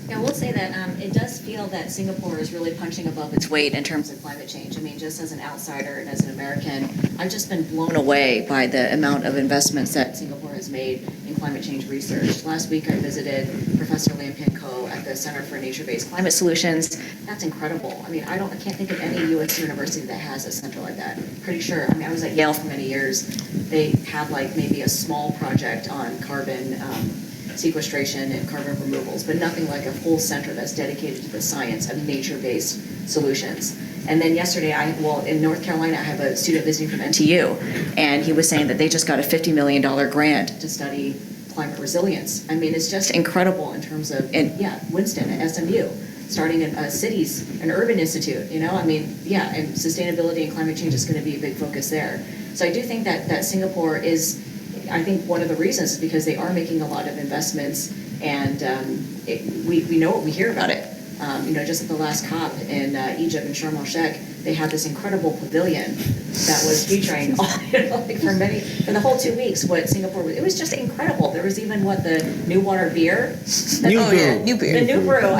Yeah, I will say that it does feel that Singapore is really punching above its weight in terms of climate change. I mean, just as an outsider and as an American, I've just been blown away by the amount of investments that Singapore has made in climate change research. Last week I visited Professor Lam Pin Ko at the Center for Nature-Based Climate Solutions. That's incredible. I mean, I can't think of any U.S. university that has a center like that. Pretty sure. I mean, I was at Yale for many years. They had maybe a small project on carbon sequestration and carbon removals, but nothing like a whole center that's dedicated to the science of nature-based solutions. And then yesterday, in North Carolina, I have a student visiting from NTU, and he was saying that they just got a $50 million grant to study climate resilience. I mean, it's just incredible in terms of, Winston at SMU, starting an urban institute, and sustainability and climate change is going to be a big focus there. So I do think that Singapore is, I think one of the reasons is because they are making a lot of investments, and we know what we hear about it. Just at the last COP in Egypt in Sharm el-Sheikh, they had this incredible pavilion that was featuring for the whole 2 weeks what Singapore was. It was just incredible. There was even the New Water beer. New beer. The new brew.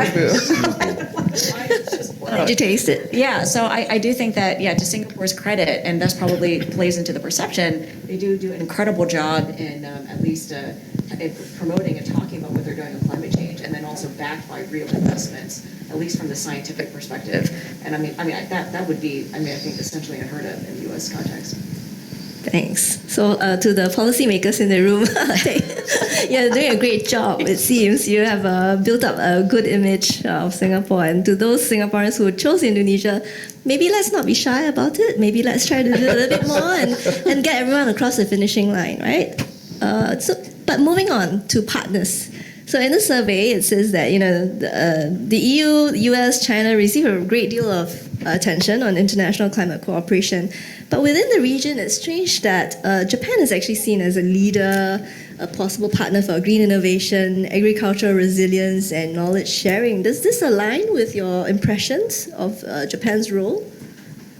Did you taste it? Yeah, so I do think that, to Singapore's credit, and that's probably plays into the perception, they do an incredible job in at least promoting and talking about what they're doing on climate change, and then also also backed by real investments, at least from the scientific perspective. And I mean that would be, I think essentially unheard of in the U.S. context. Thanks. So to the policymakers in the room, you're doing a great job. It seems you have built up a good image of Singapore. And to those Singaporeans who chose Indonesia, maybe let's not be shy about it. Maybe let's try to do a little bit more and get everyone across the finishing line, right? But moving on to partners. So in the survey, it says that the EU, US, China receive a great deal of attention on international climate cooperation. But within the region, it's strange that Japan is actually seen as a leader, a possible partner for green innovation, agricultural resilience, and knowledge sharing. Does this align with your impressions of Japan's role?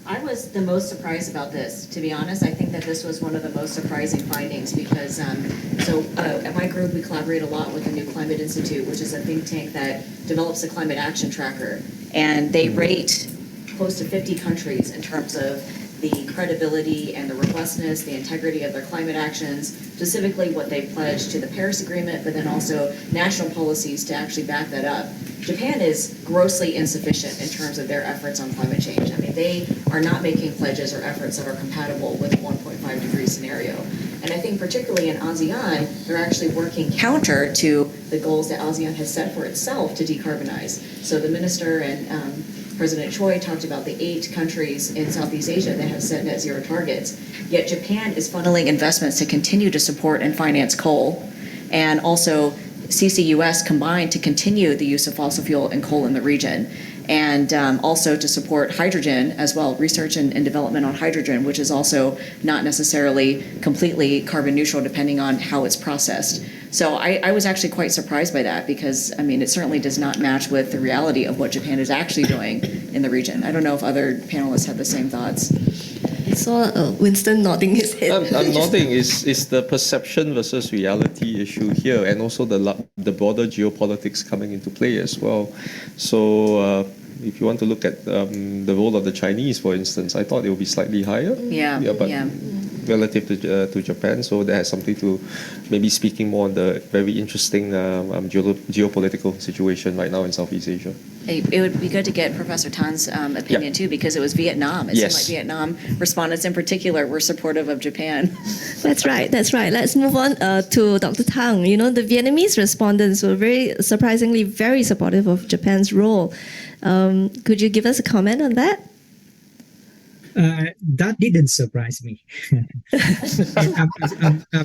I was the most surprised about this, to be honest. I think that this was one of the most surprising findings because, at my group, we collaborate a lot with the New Climate Institute, which is a think tank that develops a climate action tracker. And they rate close to 50 countries in terms of the credibility and the robustness, the integrity of their climate actions, specifically what they pledged to the Paris Agreement, but then also national policies to actually back that up. Japan is grossly insufficient in terms of their efforts on climate change. I mean, they are not making pledges or efforts that are compatible with the 1.5 degree scenario. And I think particularly in ASEAN, they're actually working counter to the goals that ASEAN has set for itself to decarbonize. So the minister and President Choi talked about the 8 countries in Southeast Asia that have set net zero targets. Yet Japan is funneling investments to continue to support and finance coal, and also CCUS combined to continue the use of fossil fuel and coal in the region, and also to support hydrogen as well, research and development on hydrogen, which is also not necessarily completely carbon neutral depending on how it's processed. So I was actually quite surprised by that because, I mean, it certainly does not match with the reality of what Japan is actually doing in the region. I don't know if other panelists have the same thoughts. I saw Winston nodding his head. I'm nodding. It's the perception versus reality issue here, and also the broader geopolitics coming into play as well. So if you want to look at the role of the Chinese, for instance, I thought it would be slightly higher. Relative to Japan, so that has something to maybe speaking more on the very interesting geopolitical situation right now in Southeast Asia. It would be good to get Professor Tan's opinion too, because it was Vietnam. It seemed like Vietnam respondents in particular were supportive of Japan. That's right. Let's move on to Dr. Thang. You know, the Vietnamese respondents were surprisingly very supportive of Japan's role. Could you give us a comment on that? That didn't surprise me.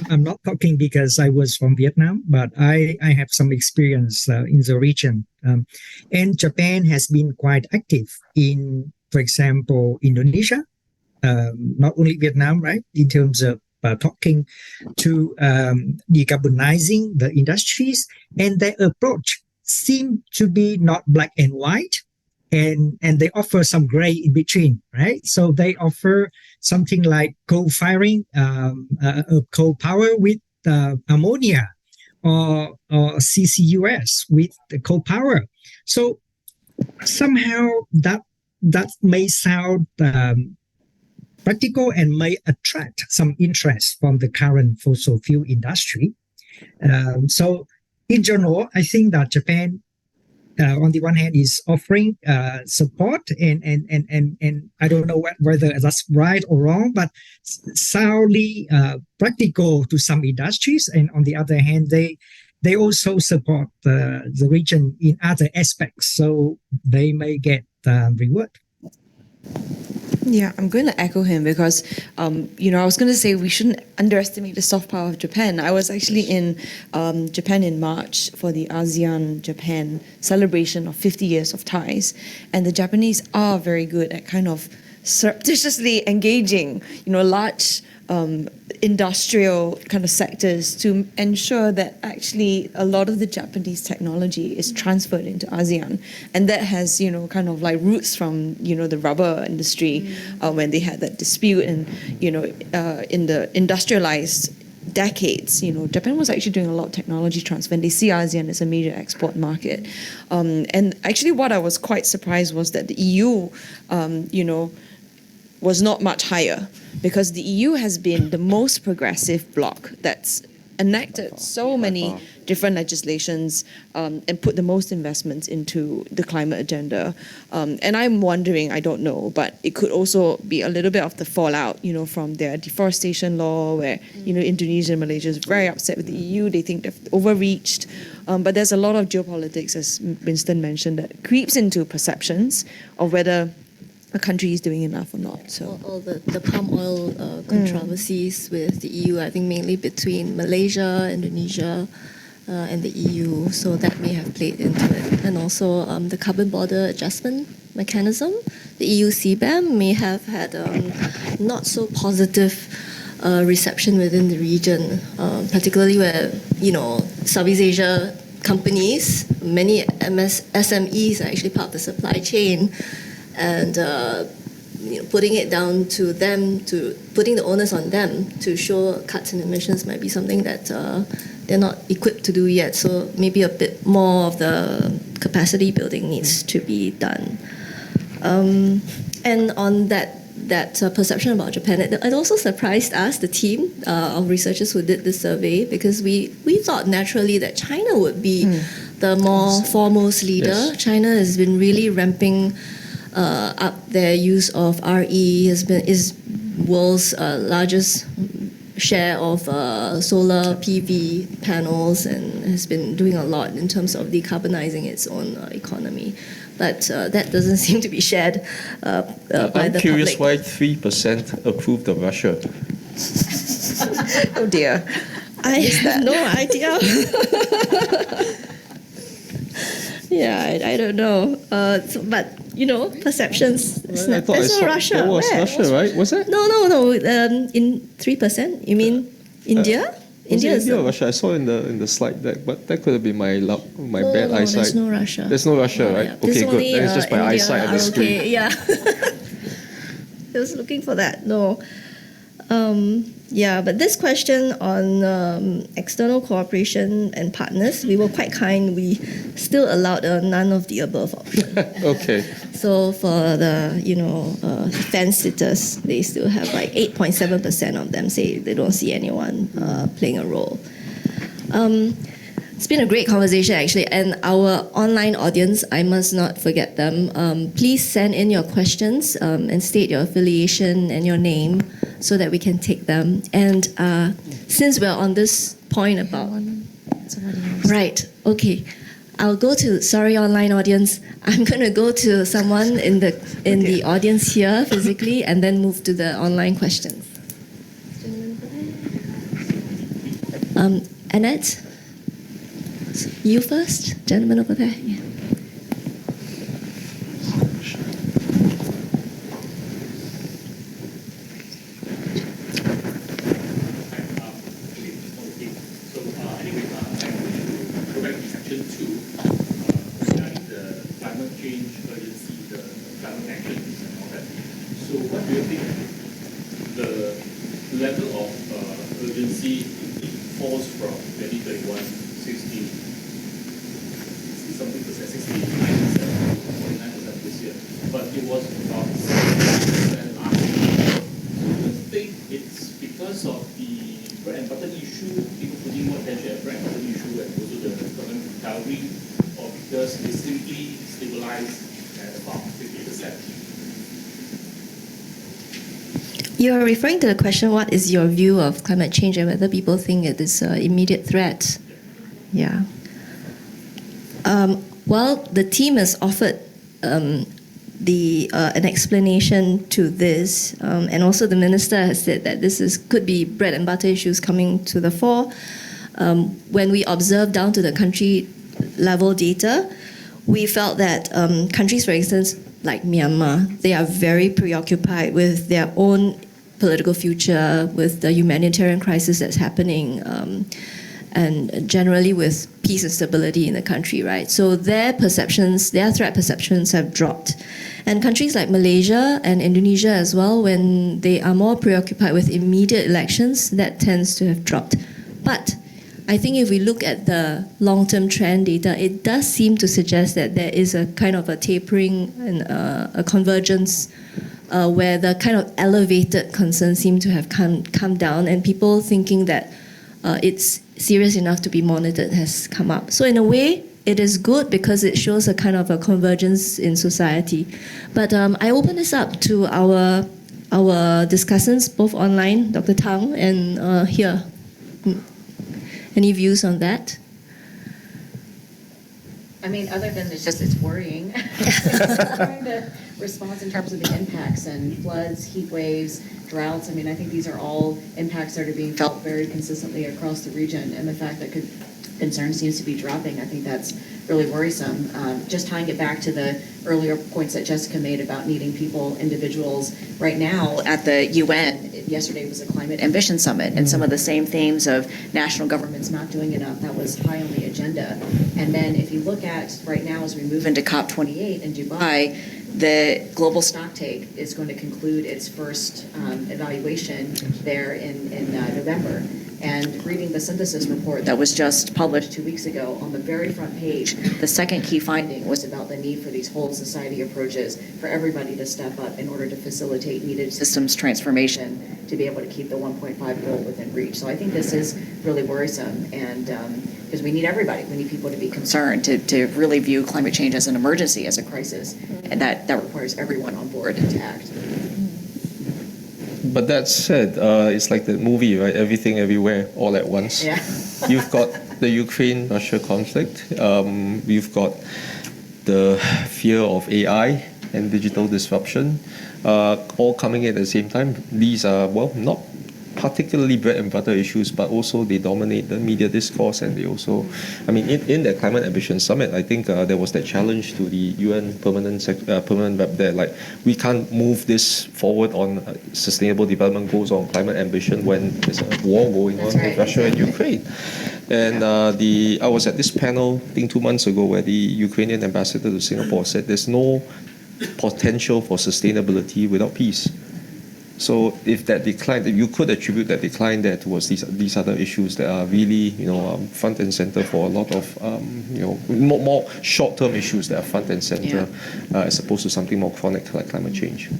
I'm not talking because I was from Vietnam, but I have some experience in the region. And Japan has been quite active in, for example, Indonesia, not only Vietnam, right, in terms of talking to decarbonizing the industries. And their approach seemed to be not black and white. And they offer some gray in between, right? So they offer something like coal-firing, coal power with ammonia, or CCUS with the coal power. So somehow that may sound practical and may attract some interest from the current fossil fuel industry. So in general, I think that Japan, on the one hand, is offering support, and I don't know whether that's right or wrong, but soundly practical to some industries. And on the other hand, they also support the region in other aspects, so they may get reward. Yeah, I'm going to echo him because, I was going to say we shouldn't underestimate the soft power of Japan. I was actually in Japan in March for the ASEAN-Japan celebration of 50 years of ties. And the Japanese are very good at kind of surreptitiously engaging, large industrial kind of sectors to ensure that actually a lot of the Japanese technology is transferred into ASEAN. And that has, kind of like roots from, the rubber industry when they had that dispute and, in the industrialized decades, Japan was actually doing a lot of technology transfer, and they see ASEAN as a major export market. And actually what I was quite surprised was that the EU, was not much higher, because the EU has been the most progressive bloc that's enacted so many different legislations and put the most investments into the climate agenda. And I'm wondering, I don't know, but it could also be a little bit of the fallout, from their deforestation law, where, Indonesia and Malaysia is very upset with the EU. They think they've overreached. But there's a lot of geopolitics, as Winston mentioned, that creeps into perceptions of whether a country is doing enough or not. So all the palm oil controversies with the EU, I think mainly between Malaysia, Indonesia, and the EU, so that may have played into it. And also the carbon border adjustment mechanism, the EU CBAM, may have had not so positive reception within the region, particularly where, Southeast Asia companies, many SMEs are actually part of the supply chain, and putting it down to them, putting the onus on them to show cuts in emissions might be something that they're not equipped to do yet. So maybe a bit more of the capacity building needs to be done. And on that perception about Japan, it also surprised us, the team of researchers who did this survey, because we thought naturally that China would be the more foremost leader. Yes. China has been really ramping up their use of RE, is world's largest share of solar PV panels, and has been doing a lot in terms of decarbonizing its own economy. But that doesn't seem to be shared by the public. I'm curious why 3% approved of Russia. Oh dear. I have no idea. Yeah, I don't know. But perceptions. I thought I saw Russia. There was Where? Russia, right? Was it? No. In 3%. You mean India? India is or Russia. I saw in the slide deck, but that could have been my bad eyesight. There's no Russia. There's no Russia, right? Yeah. Okay, good. Then it's just my India, eyesight on the screen. Okay, yeah. I was looking for that. No. But this question on external cooperation and partners, we were quite kind. We still allowed none of the above option. Okay. So for the fence sitters, they still have like 8.7% of them say they don't see anyone playing a role. It's been a great conversation, actually, and our online audience, I must not forget them. Please send in your questions and state your affiliation and your name so that we can take them. And since we're on this point about... Right, okay. I'll go to, sorry, online audience, I'm going to go to someone in the audience here physically and then move to the online questions. Annette? You first, gentleman over there. Yeah. So what do you think the level of urgency falls from 2031, 60-something percent, 69%, 49% this year, but it was about 60% last year. So do you think it's because of the bread and butter issue, people putting more attention at bread and butter issue and also the economic recovery, or because they simply stabilized at about 50%? You're referring to the question, what is your view of climate change and whether people think it is an immediate threat? Yeah. Well, the team has offered an explanation to this, and also the minister has said that this could be bread and butter issues coming to the fore. When we observed down to the country level data, we felt that countries, for instance, like Myanmar, they are very preoccupied with their own political future, with the humanitarian crisis that's happening, and generally with peace and stability in the country, right? So their perceptions, their threat perceptions have dropped. And countries like Malaysia and Indonesia as well, when they are more preoccupied with immediate elections, that tends to have dropped. But I think if we look at the long-term trend data, it does seem to suggest that there is a kind of a tapering and a convergence where the kind of elevated concerns seem to have come down, and people thinking that it's serious enough to be monitored has come up. So in a way, it is good because it shows a kind of a convergence in society. But I open this up to our discussants, both online, Dr. Thang, and here. Any views on that? I mean, other than it's worrying. Trying to respond in terms of the impacts and floods, heat waves, droughts. I mean, I think these are all impacts that are being felt very consistently across the region, and the fact that concern seems to be dropping, I think that's really worrisome. Just tying it back to the earlier points that Jessica made about needing people, individuals. Right now at the UN, yesterday was a Climate Ambition Summit, and some of the same themes of national governments not doing enough, that was high on the agenda. And then if you look at right now as we move into COP28 in Dubai, the global stocktake is going to conclude its first evaluation there in November. And reading the synthesis report that was just published 2 weeks ago, on the very front page, the second key finding was about the need for these whole society approaches, for everybody to step up in order to facilitate needed systems transformation to be able to keep the 1.5 goal within reach. So I think this is really worrisome, and because we need everybody. We need people to be concerned, to really view climate change as an emergency, as a crisis, and that requires everyone on board to act. But that said, it's like the movie, right? Everything, everywhere, all at once. Yeah. You've got the Ukraine-Russia conflict. You've got the fear of AI and digital disruption, all coming in at the same time. These are, well, not particularly bread and butter issues, but also they dominate the media discourse, and they also, I mean, in the Climate Ambition Summit, I think there was that challenge to the UN permanent rep there, like, we can't move this forward on sustainable development goals on climate ambition when there's a war going on with Russia and Ukraine. And I was at this panel, I think 2 months ago, where the Ukrainian ambassador to Singapore said there's no potential for sustainability without peace. So if that decline, you could attribute that decline there towards these other issues that are really, front and center for a lot of, more short-term issues that are front and center, as opposed to something more chronic like climate change.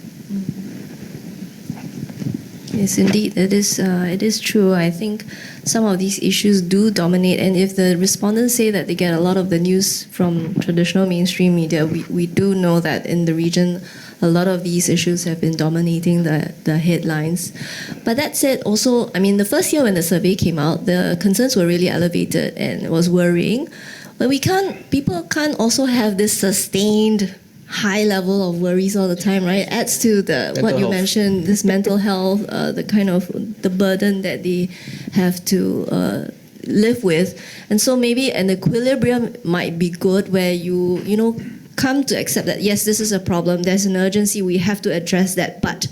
Yes, indeed, it is true. I think some of these issues do dominate, and if the respondents say that they get a lot of the news from traditional mainstream media, we do know that in the region, a lot of these issues have been dominating the headlines. But that said, also, I mean, the first year when the survey came out, the concerns were really elevated and it was worrying. But people can't also have this sustained high level of worries all the time, right? It adds to what you mentioned, this mental health, the kind of the burden that they have to live with. And so maybe an equilibrium might be good, where you come to accept that, yes, this is a problem, there's an urgency, we have to address that, but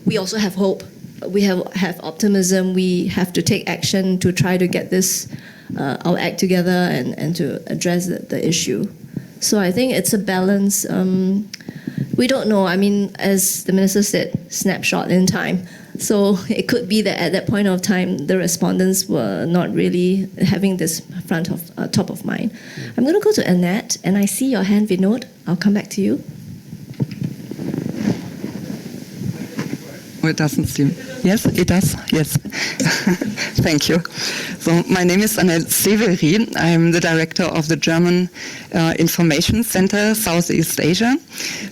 we also have hope, we have optimism, we have to take action to try to get this, our act together and to address the issue. So I think it's a balance. We don't know, I mean, as the Minister said, snapshot in time. So it could be that at that point of time, the respondents were not really having this top of mind. I'm going to go to Annette, and I see your hand, Vinod. I'll come back to you. Oh, it doesn't seem. Yes, it does. Yes. Thank you. So my name is Annette Severi. I'm the director of the German Information Center, Southeast Asia.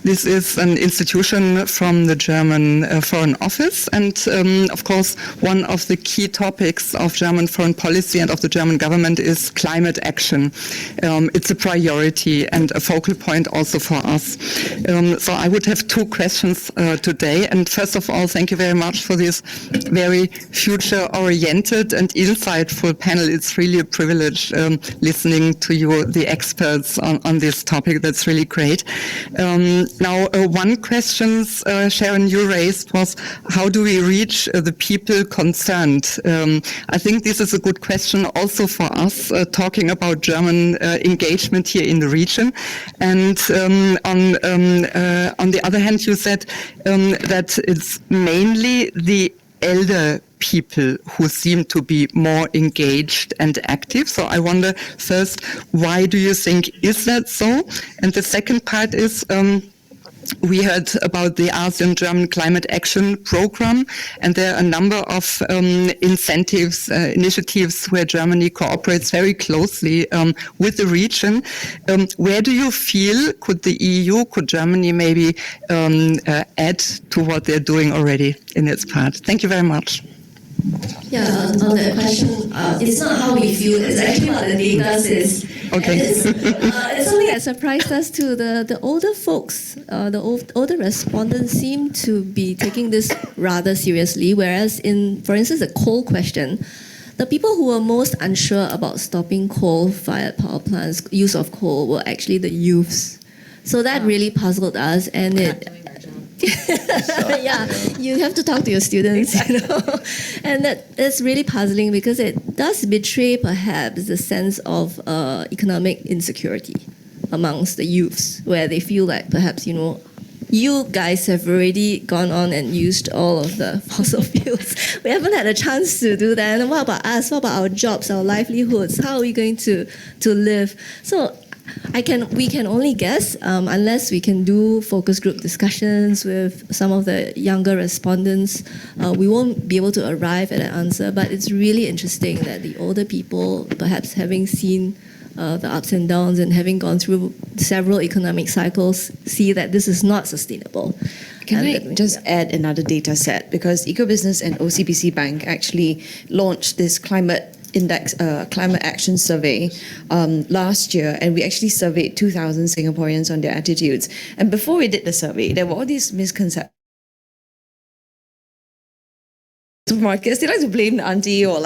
This is an institution from the German Foreign Office, and of course, one of the key topics of German foreign policy and of the German government is climate action. It's a priority and a focal point also for us. So I would have two questions today, and first of all, thank you very much for this very future-oriented and insightful panel. It's really a privilege listening to you, the experts on this topic. That's really great. Now, one question, Sharon, you raised was, how do we reach the people concerned? I think this is a good question also for us, talking about German engagement here in the region. And on the other hand, you said that it's mainly the elder people who seem to be more engaged and active. So I wonder, first, why do you think is that so? And the second part is, we heard about the ASEAN German Climate Action Program, and there are a number of incentives, initiatives where Germany cooperates very closely with the region. Where do you feel could the EU, could Germany maybe add to what they're doing already in its part? Thank you very much. Yeah, on that question, it's not how we feel, it's actually what the data says. Okay. It's something that surprised us too. The older folks, the older respondents seem to be taking this rather seriously, whereas in, for instance, the coal question, the people who were most unsure about stopping coal-fired power plants, use of coal, were actually the youths. So that really puzzled us, and it... yeah, you have to talk to your students, you know, and that's really puzzling because it does betray perhaps the sense of economic insecurity amongst the youths, where they feel like perhaps, you know, you guys have already gone on and used all of the fossil fuels. We haven't had a chance to do that. And what about us? What about our jobs, our livelihoods? How are we going to live? So we can only guess unless we can do focus group discussions with some of the younger respondents. We won't be able to arrive at an answer, but it's really interesting that the older people, perhaps having seen the ups and downs and having gone through several economic cycles, see that this is not sustainable. Can I just add another data set? Because Ecobusiness and OCBC Bank actually launched this climate action survey last year, and we actually surveyed 2,000 Singaporeans on their attitudes. And before we did the survey, there were all these misconceptions. Supermarkets, they like to blame the auntie or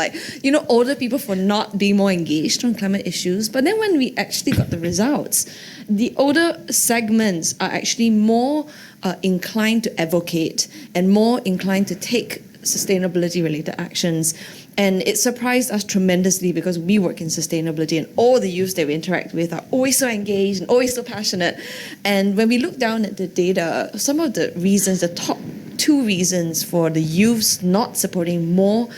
older people for not being more engaged on climate issues. But then when we actually got the results, the older segments are actually more inclined to advocate and more inclined to take sustainability-related actions. And it surprised us tremendously because we work in sustainability and all the youths that we interact with are always so engaged and always so passionate. And when we look down at the data, some of the reasons, the top 2 reasons for the youths not supporting more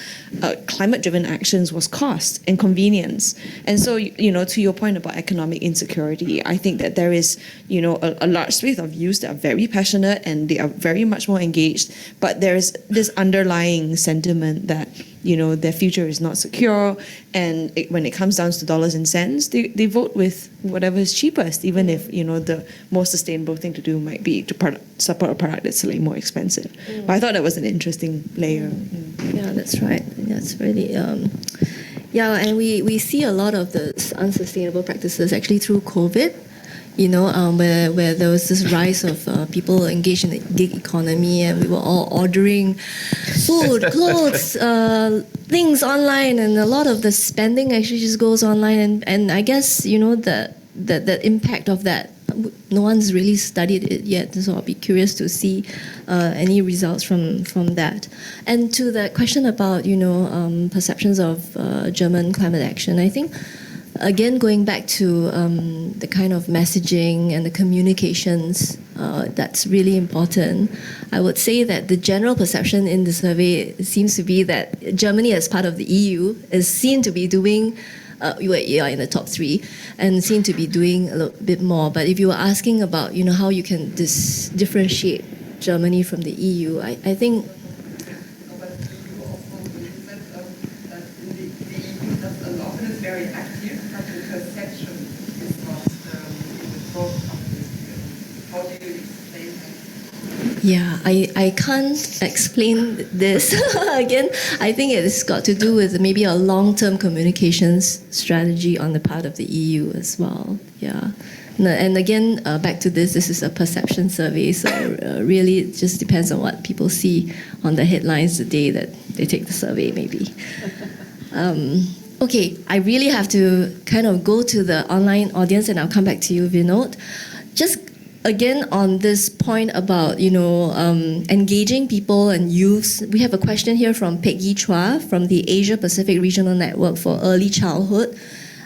climate-driven actions was cost and convenience. And so, to your point about economic insecurity, I think that there is, a large swathe of youths that are very passionate and they are very much more engaged, but there is this underlying sentiment that, their future is not secure, and when it comes down to dollars and cents, they vote with whatever is cheapest, even if, the more sustainable thing to do might be to support a product that's slightly more expensive. But I thought that was an interesting layer. Yeah, that's right. That's really... and we see a lot of the unsustainable practices actually through COVID, where there was this rise of people engaged in the gig economy, and we were all ordering food, clothes, things online, and a lot of the spending actually just goes online. And I guess, the impact of that, no one's really studied it yet, so I'll be curious to see any results from that. And to the question about, perceptions of German climate action, I think, again, going back to the kind of messaging and the communications, that's really important. I would say that the general perception in the survey seems to be that Germany, as part of the EU, is seen to be doing, we are in the top 3, and seen to be doing a little bit more. But if you were asking about, how you can differentiate Germany from the EU, I think... very active, but the perception is not the growth of the How do you explain that? Yeah, I can't explain this. Again, I think it's got to do with maybe a long-term communications strategy on the part of the EU as well. Yeah. And again, back to this is a perception survey, so really it just depends on what people see on the headlines the day that they take the survey, maybe. Okay, I really have to kind of go to the online audience, and I'll come back to you, Vinod. Just again on this point about, engaging people and youths, we have a question here from Peggy Chua from the Asia Pacific Regional Network for Early Childhood.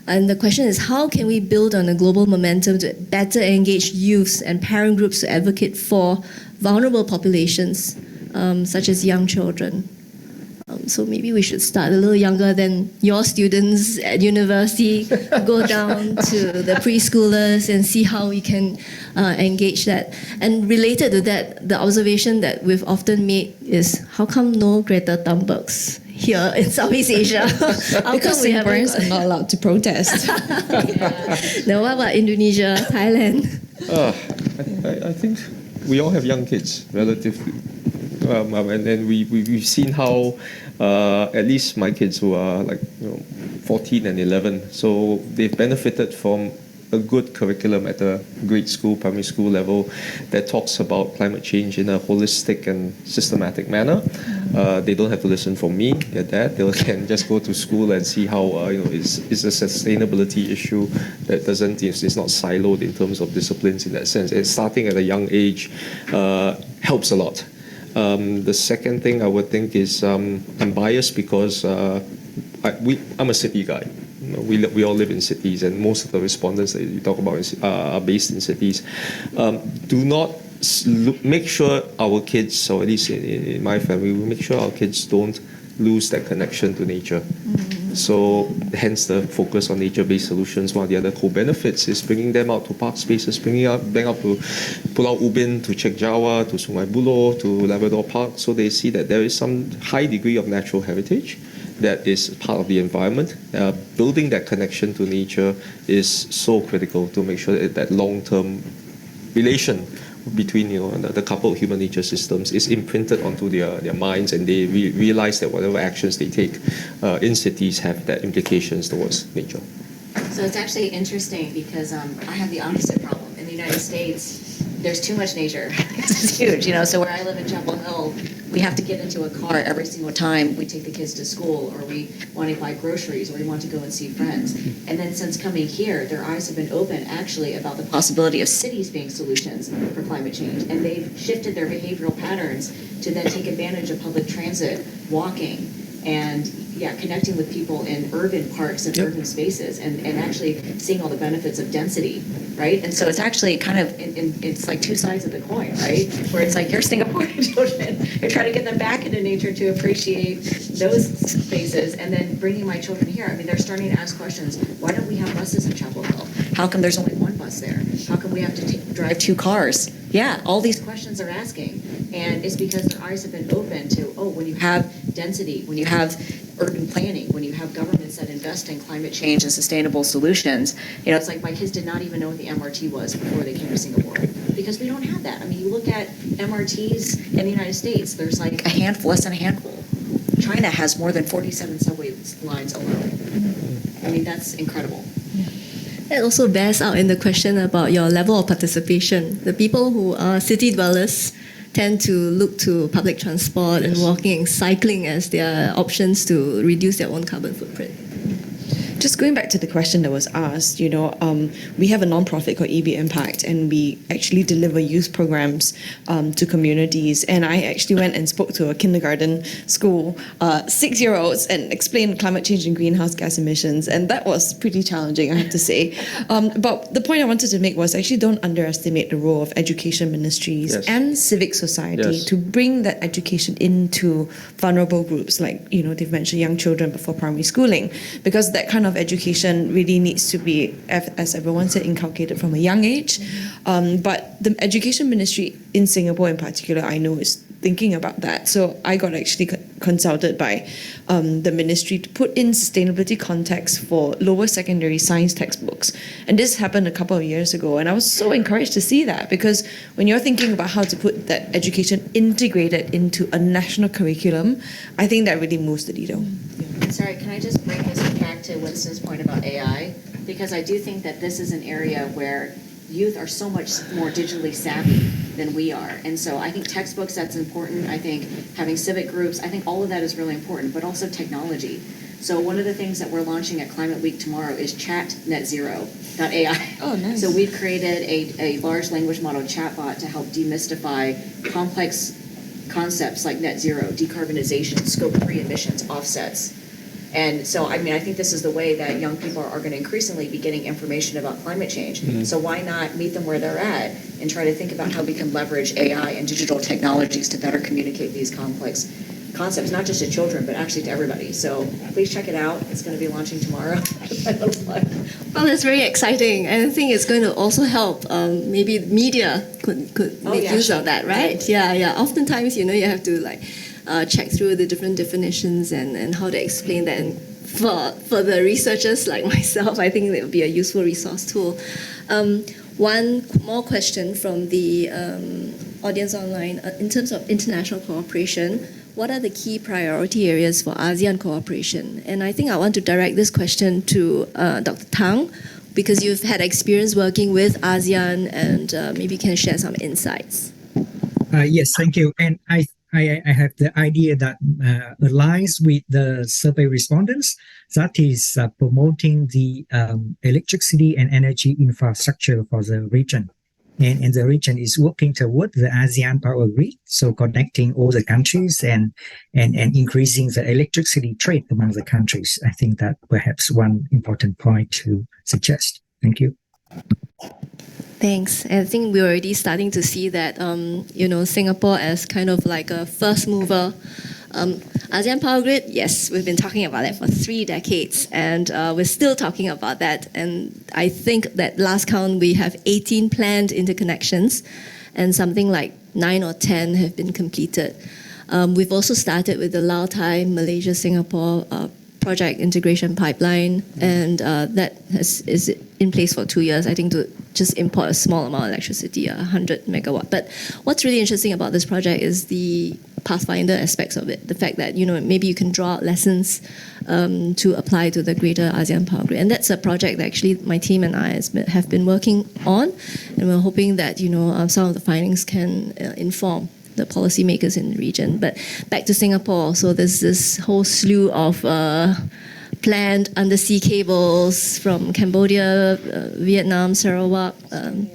And the question is, how can we build on a global momentum to better engage youths and parent groups to advocate for vulnerable populations, such as young children? So maybe we should start a little younger than your students at university, go down to the preschoolers and see how we can engage that. And related to that, the observation that we've often made is how come no Greta Thunbergs here in Southeast Asia? Because Singaporeans are not allowed to protest. Now, what about Indonesia, Thailand? I think we all have young kids, relatively. And we've seen how, at least my kids who are 14 and 11, so they've benefited from a good curriculum at a grade school, primary school level that talks about climate change in a holistic and systematic manner. They don't have to listen from me, their dad. They can just go to school and see how it's a sustainability issue that it's not siloed in terms of disciplines in that sense. It's starting at a young age helps a lot. The second thing I would think is I'm biased because I'm a city guy. We all live in cities, and most of the respondents that you talk about are based in cities. Do not make sure our kids, or at least in my family, we make sure our kids don't lose that connection to nature. So hence the focus on nature-based solutions. One of the other co-benefits is bringing them out to park spaces, bringing out to Pulau Ubin, to Chek Jawa, to Sungai Buloh, to Labrador Park, so they see that there is some high degree of natural heritage that is part of the environment. Building that connection to nature is so critical to make sure that long-term relation between the coupled human nature systems is imprinted onto their minds, and they realize that whatever actions they take in cities have that implications towards nature. So it's actually interesting because I have the opposite problem. In the United States, there's too much nature. It's huge, So where I live in Chapel Hill, we have to get into a car every single time we take the kids to school, or we want to buy groceries, or we want to go and see friends. And then since coming here, their eyes have been open actually about the possibility of cities being solutions for climate change. And they've shifted their behavioral patterns to then take advantage of public transit, walking, and connecting with people in urban parks and urban spaces, and actually seeing all the benefits of density, right? And so it's actually kind of, it's like two sides of the coin, right? Where it's like, you're Singaporean children, you're trying to get them back into nature to appreciate those spaces, and then bringing my children here. I mean, they're starting to ask questions. Why don't we have buses in Chapel Hill? How come there's only one bus there? How come we have to drive two cars? Yeah, all these questions they're asking. And it's because their eyes have been open to, when you have density, when you have urban planning, when you have governments that invest in climate change and sustainable solutions, it's like my kids did not even know what the MRT was before they came to Singapore, because we don't have that. I mean, you look at MRTs in the United States, there's like a handful, less than a handful. China has more than 47 subway lines alone. I mean, that's incredible. It also bears out in the question about your level of participation. The people who are city dwellers tend to look to public transport and walking and cycling as their options to reduce their own carbon footprint. Just going back to the question that was asked, we have a non-profit called EB Impact, and we actually deliver youth programs to communities. And I actually went and spoke to a kindergarten school, 6-year-olds, and explained climate change and greenhouse gas emissions. And that was pretty challenging, I have to say. But the point I wanted to make was actually don't underestimate the role of education ministries and civic society to bring that education into vulnerable groups, like, they've mentioned young children before primary schooling, because that kind of education really needs to be, as everyone said, inculcated from a young age. But the education ministry in Singapore in particular, I know, is thinking about that. So I got actually consulted by the ministry to put in sustainability context for lower secondary science textbooks. And this happened a couple of years ago. And I was so encouraged to see that, because when you're thinking about how to put that education integrated into a national curriculum, I think that really moves the needle. Sorry, can I just bring this back to Winston's point about AI? Because I do think that this is an area where youth are so much more digitally savvy than we are. And so I think textbooks, that's important. I think having civic groups, I think all of that is really important, but also technology. So one of the things that we're launching at Climate Week tomorrow is chatnetzero.ai. Oh, nice. So we've created a large language model chatbot to help demystify complex concepts like net zero, decarbonization, scope 3 emissions, offsets. And so, I think this is the way that young people are going to increasingly be getting information about climate change. Mm-hmm. So why not meet them where they're at and try to think about how we can leverage AI and digital technologies to better communicate these complex concepts, not just to children, but actually to everybody. So please check it out. It's going to be launching tomorrow. Well, that's very exciting, and I think it's going to also help. Maybe the media could make use of that, right? Yeah. Oftentimes, you have to check through the different definitions and how to explain that. And for the researchers like myself, I think it would be a useful resource tool. One more question from the audience online. In terms of international cooperation, what are the key priority areas for ASEAN cooperation? And I think I want to direct this question to Dr. Thang, because you've had experience working with ASEAN, and maybe you can share some insights. Yes, thank you. And I have the idea that aligns with the survey respondents, that is promoting the electricity and energy infrastructure for the region. And the region is working toward the ASEAN Power Grid, so connecting all the countries and increasing the electricity trade among the countries. I think that perhaps one important point to suggest. Thank you. Thanks. I think we're already starting to see that, Singapore as kind of like a first mover. ASEAN Power Grid, yes, we've been talking about that for 3 decades, and we're still talking about that. And I think that last count, we have 18 planned interconnections, and something like 9 or 10 have been completed. We've also started with the Lao-Thai, Malaysia-Singapore project integration pipeline, and that is in place for 2 years, I think, to just import a small amount of electricity, 100 megawatt. But what's really interesting about this project is the pathfinder aspects of it, the fact that maybe you can draw out lessons to apply to the greater ASEAN Power Grid. And that's a project that actually my team and I have been working on, and we're hoping that some of the findings can inform the policymakers in the region. But back to Singapore, so there's this whole slew of planned undersea cables from Cambodia, Vietnam, Sarawak,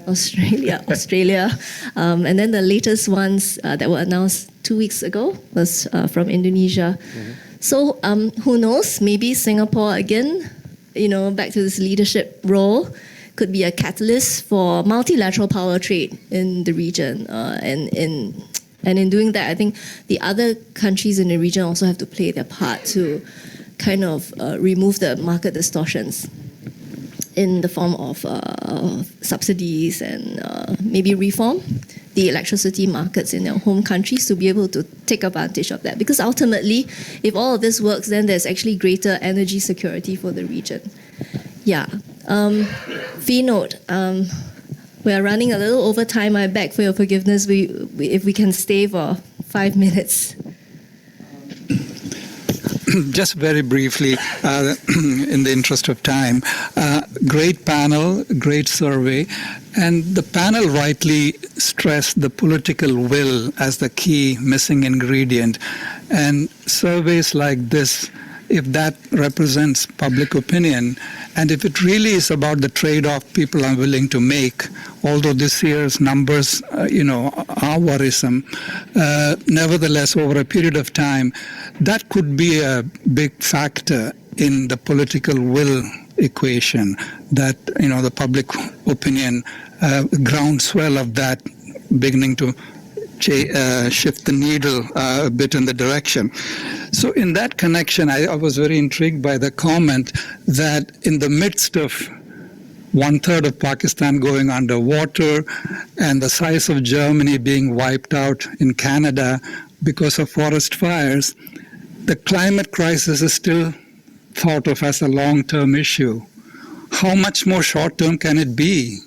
Australia, and then the latest ones that were announced 2 weeks ago was from Indonesia. So who knows, maybe Singapore again, back to this leadership role, could be a catalyst for multilateral power trade in the region, and in doing that, I think the other countries in the region also have to play their part to kind of remove the market distortions in the form of subsidies and maybe reform the electricity markets in their home countries to be able to take advantage of that. Because ultimately, if all of this works, then there's actually greater energy security for the region. Yeah. V-Note. We're running a little over time. I beg for your forgiveness if we can stay for 5 minutes. Just very briefly, in the interest of time, great panel, great survey, and the panel rightly stressed the political will as the key missing ingredient. And surveys like this, if that represents public opinion, and if it really is about the trade-off people are willing to make, although this year's numbers, are worrisome, nevertheless, over a period of time, that could be a big factor in the political will equation, that, the public opinion groundswell of that beginning to shift the needle a bit in the direction. So in that connection, I was very intrigued by the comment that in the midst of 1/3 of Pakistan going underwater and the size of Germany being wiped out in Canada because of forest fires, the climate crisis is still thought of as a long-term issue. How much more short-term can it be?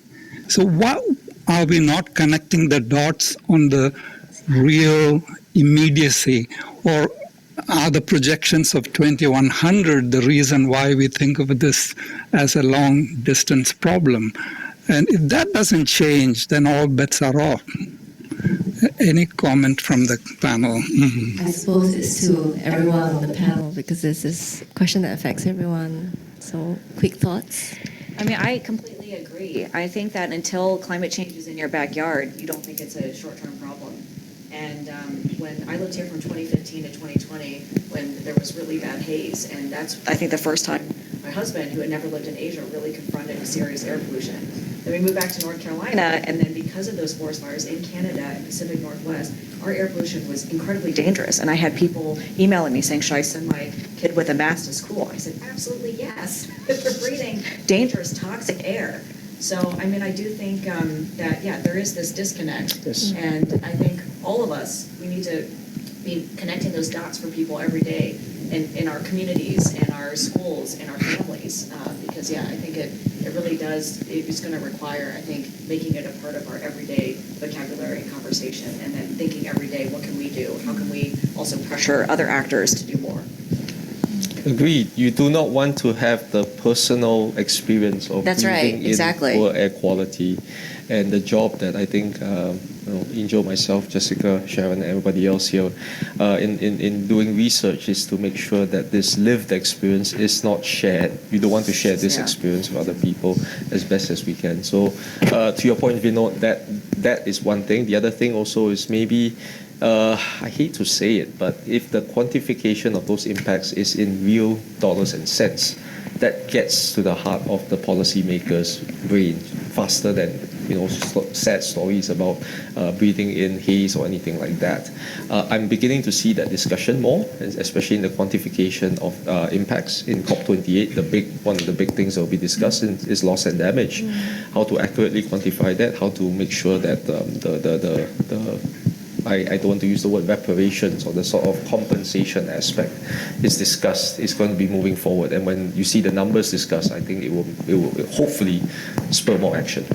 So why are we not connecting the dots on the real immediacy, or are the projections of 2100 the reason why we think of this as a long-distance problem? And if that doesn't change, then all bets are off. Any comment from the panel? I suppose it's to everyone on the panel, because this is a question that affects everyone. So, quick thoughts? I mean, I completely agree. I think that until climate change is in your backyard, you don't think it's a short-term problem. And when I lived here from 2015 to 2020, when there was really bad haze, and that's, I think, the first time my husband, who had never lived in Asia, really confronted serious air pollution. Then we moved back to North Carolina, and then because of those forest fires in Canada and Pacific Northwest, our air pollution was incredibly dangerous. And I had people emailing me saying, should I send my kid with a mask to school? I said, absolutely yes. We're breathing dangerous, toxic air. So, I mean, I do think that, yeah, there is this disconnect. Yes. And I think all of us, we need to be connecting those dots for people every day in our communities, in our schools, in our families. Because, yeah, I think it really does, it's going to require, I think, making it a part of our everyday vocabulary and conversation, and then thinking every day, what can we do? How can we also pressure other actors to do more? Agreed. You do not want to have the personal experience of breathing in poor air quality, and the job that I think Angel, myself, Jessica, Sharon, and everybody else here in doing research is to make sure that this lived experience is not shared. We don't want to share this experience with other people as best as we can. So to your point, Vinod, that is one thing. The other thing also is maybe I hate to say it, but if the quantification of those impacts is in real dollars and cents, that gets to the heart of the policymakers' brain faster than sad stories about breathing in haze or anything like that. I'm beginning to see that discussion more, especially in the quantification of impacts in COP28. One of the big things that will be discussed is loss and damage. How to accurately quantify that, how to make sure that I don't want to use the word reparations or the sort of compensation aspect is discussed, is going to be moving forward. And when you see the numbers discussed, I think it will hopefully spur more action.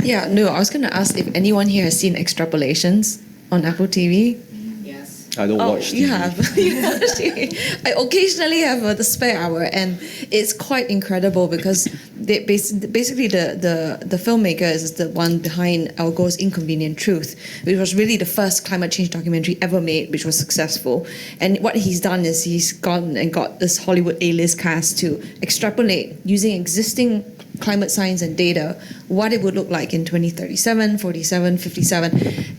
Yeah, no, I was going to ask if anyone here has seen Extrapolations on Apple TV. I don't watch TV. You have. You watch TV. I occasionally have the spare hour, and it's quite incredible because basically the filmmaker is the one behind Al Gore's Inconvenient Truth, which was really the first climate change documentary ever made, which was successful. And what he's done is he's gone and got this Hollywood A-list cast to extrapolate using existing climate science and data what it would look like in 2037, 47, 57,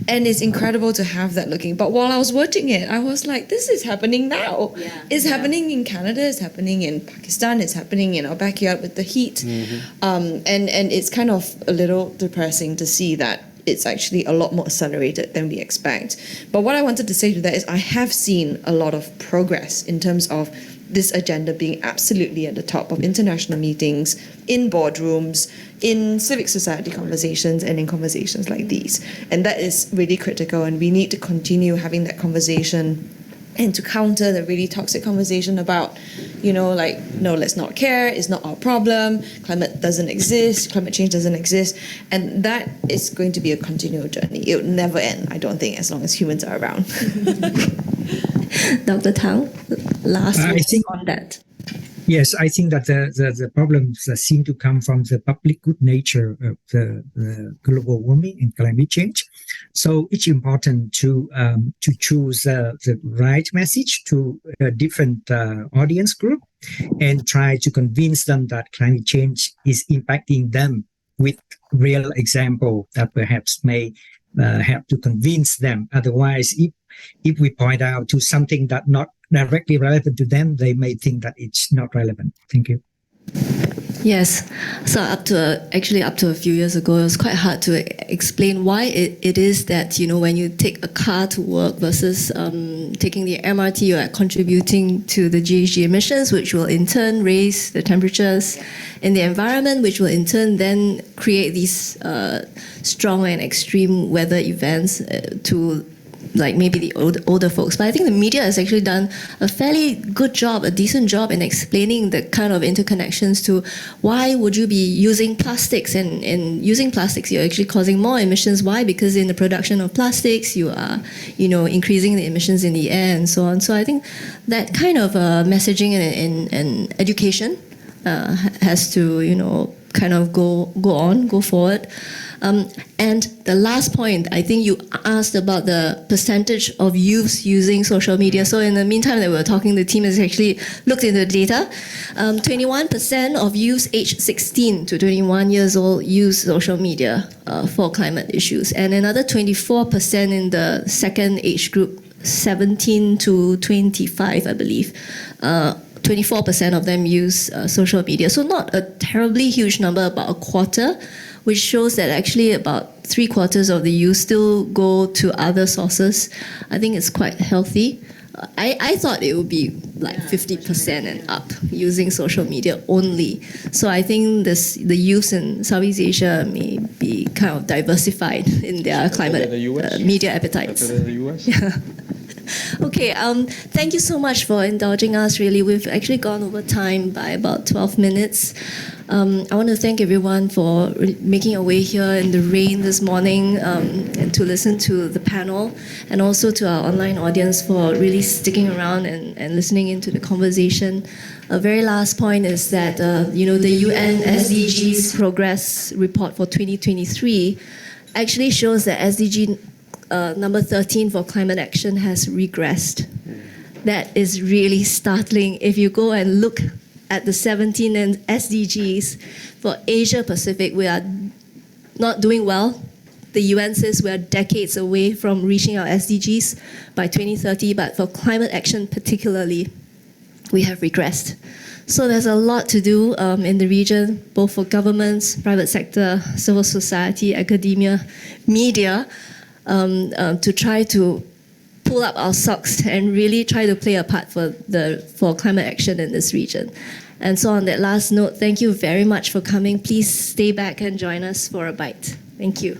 and it's incredible to have that looking. But while I was watching it, I was like, this is happening now. It's happening in Canada, it's happening in Pakistan, it's happening in our backyard with the heat. And it's kind of a little depressing to see that it's actually a lot more accelerated than we expect. But what I wanted to say to that is I have seen a lot of progress in terms of this agenda being absolutely at the top of international meetings, in boardrooms, in civic society conversations, and in conversations like these. And that is really critical, and we need to continue having that conversation and to counter the really toxic conversation about, no, let's not care, it's not our problem, climate doesn't exist, climate change doesn't exist, and that is going to be a continual journey. It will never end, I don't think, as long as humans are around. Dr. Thang, last word on that. Yes, I think that the problems seem to come from the public good nature of the global warming and climate change. So it's important to choose the right message to a different audience group and try to convince them that climate change is impacting them with real example that perhaps may help to convince them. Otherwise, if we point out to something that not directly relevant to them, they may think that it's not relevant. Thank you. Yes. So up to a few years ago, it was quite hard to explain why it is that, when you take a car to work versus taking the MRT, you are contributing to the GHG emissions, which will in turn raise the temperatures in the environment, which will in turn then create these strong and extreme weather events to maybe the older folks. But I think the media has actually done a fairly good job, a decent job in explaining the kind of interconnections to why would you be using plastics, and using plastics you're actually causing more emissions. Why? Because in the production of plastics you are increasing the emissions in the air and so on. So I think that kind of messaging and education has to kind of go forward. And the last point, I think you asked about the percentage of youths using social media. So in the meantime that we were talking, the team has actually looked into the data. 21% of youths aged 16 to 21 years old use social media for climate issues. And another 24% in the second age group, 17 to 25, I believe, 24% of them use social media. So not a terribly huge number, about a quarter, which shows that actually about 3/4 of the youth still go to other sources. I think it's quite healthy. I thought it would be like 50% and up using social media only. So I think the youth in Southeast Asia may be kind of diversified in their climate media appetites. Better than the US? Yeah. Okay, thank you so much for indulging us, really. We've actually gone over time by about 12 minutes. I want to thank everyone for making your way here in the rain this morning and to listen to the panel, and also to our online audience for really sticking around and listening into the conversation. A very last point is that, the UN SDGs Progress Report for 2023 actually shows that SDG number 13 for climate action has regressed. That is really startling. If you go and look at the 17 SDGs for Asia Pacific, we are not doing well. The UN says we are decades away from reaching our SDGs by 2030, but for climate action particularly, we have regressed. So there's a lot to do in the region, both for governments, private sector, civil society, academia, media, to try to pull up our socks and really try to play a part for climate action in this region. And so on that last note, thank you very much for coming. Please stay back and join us for a bite. Thank you.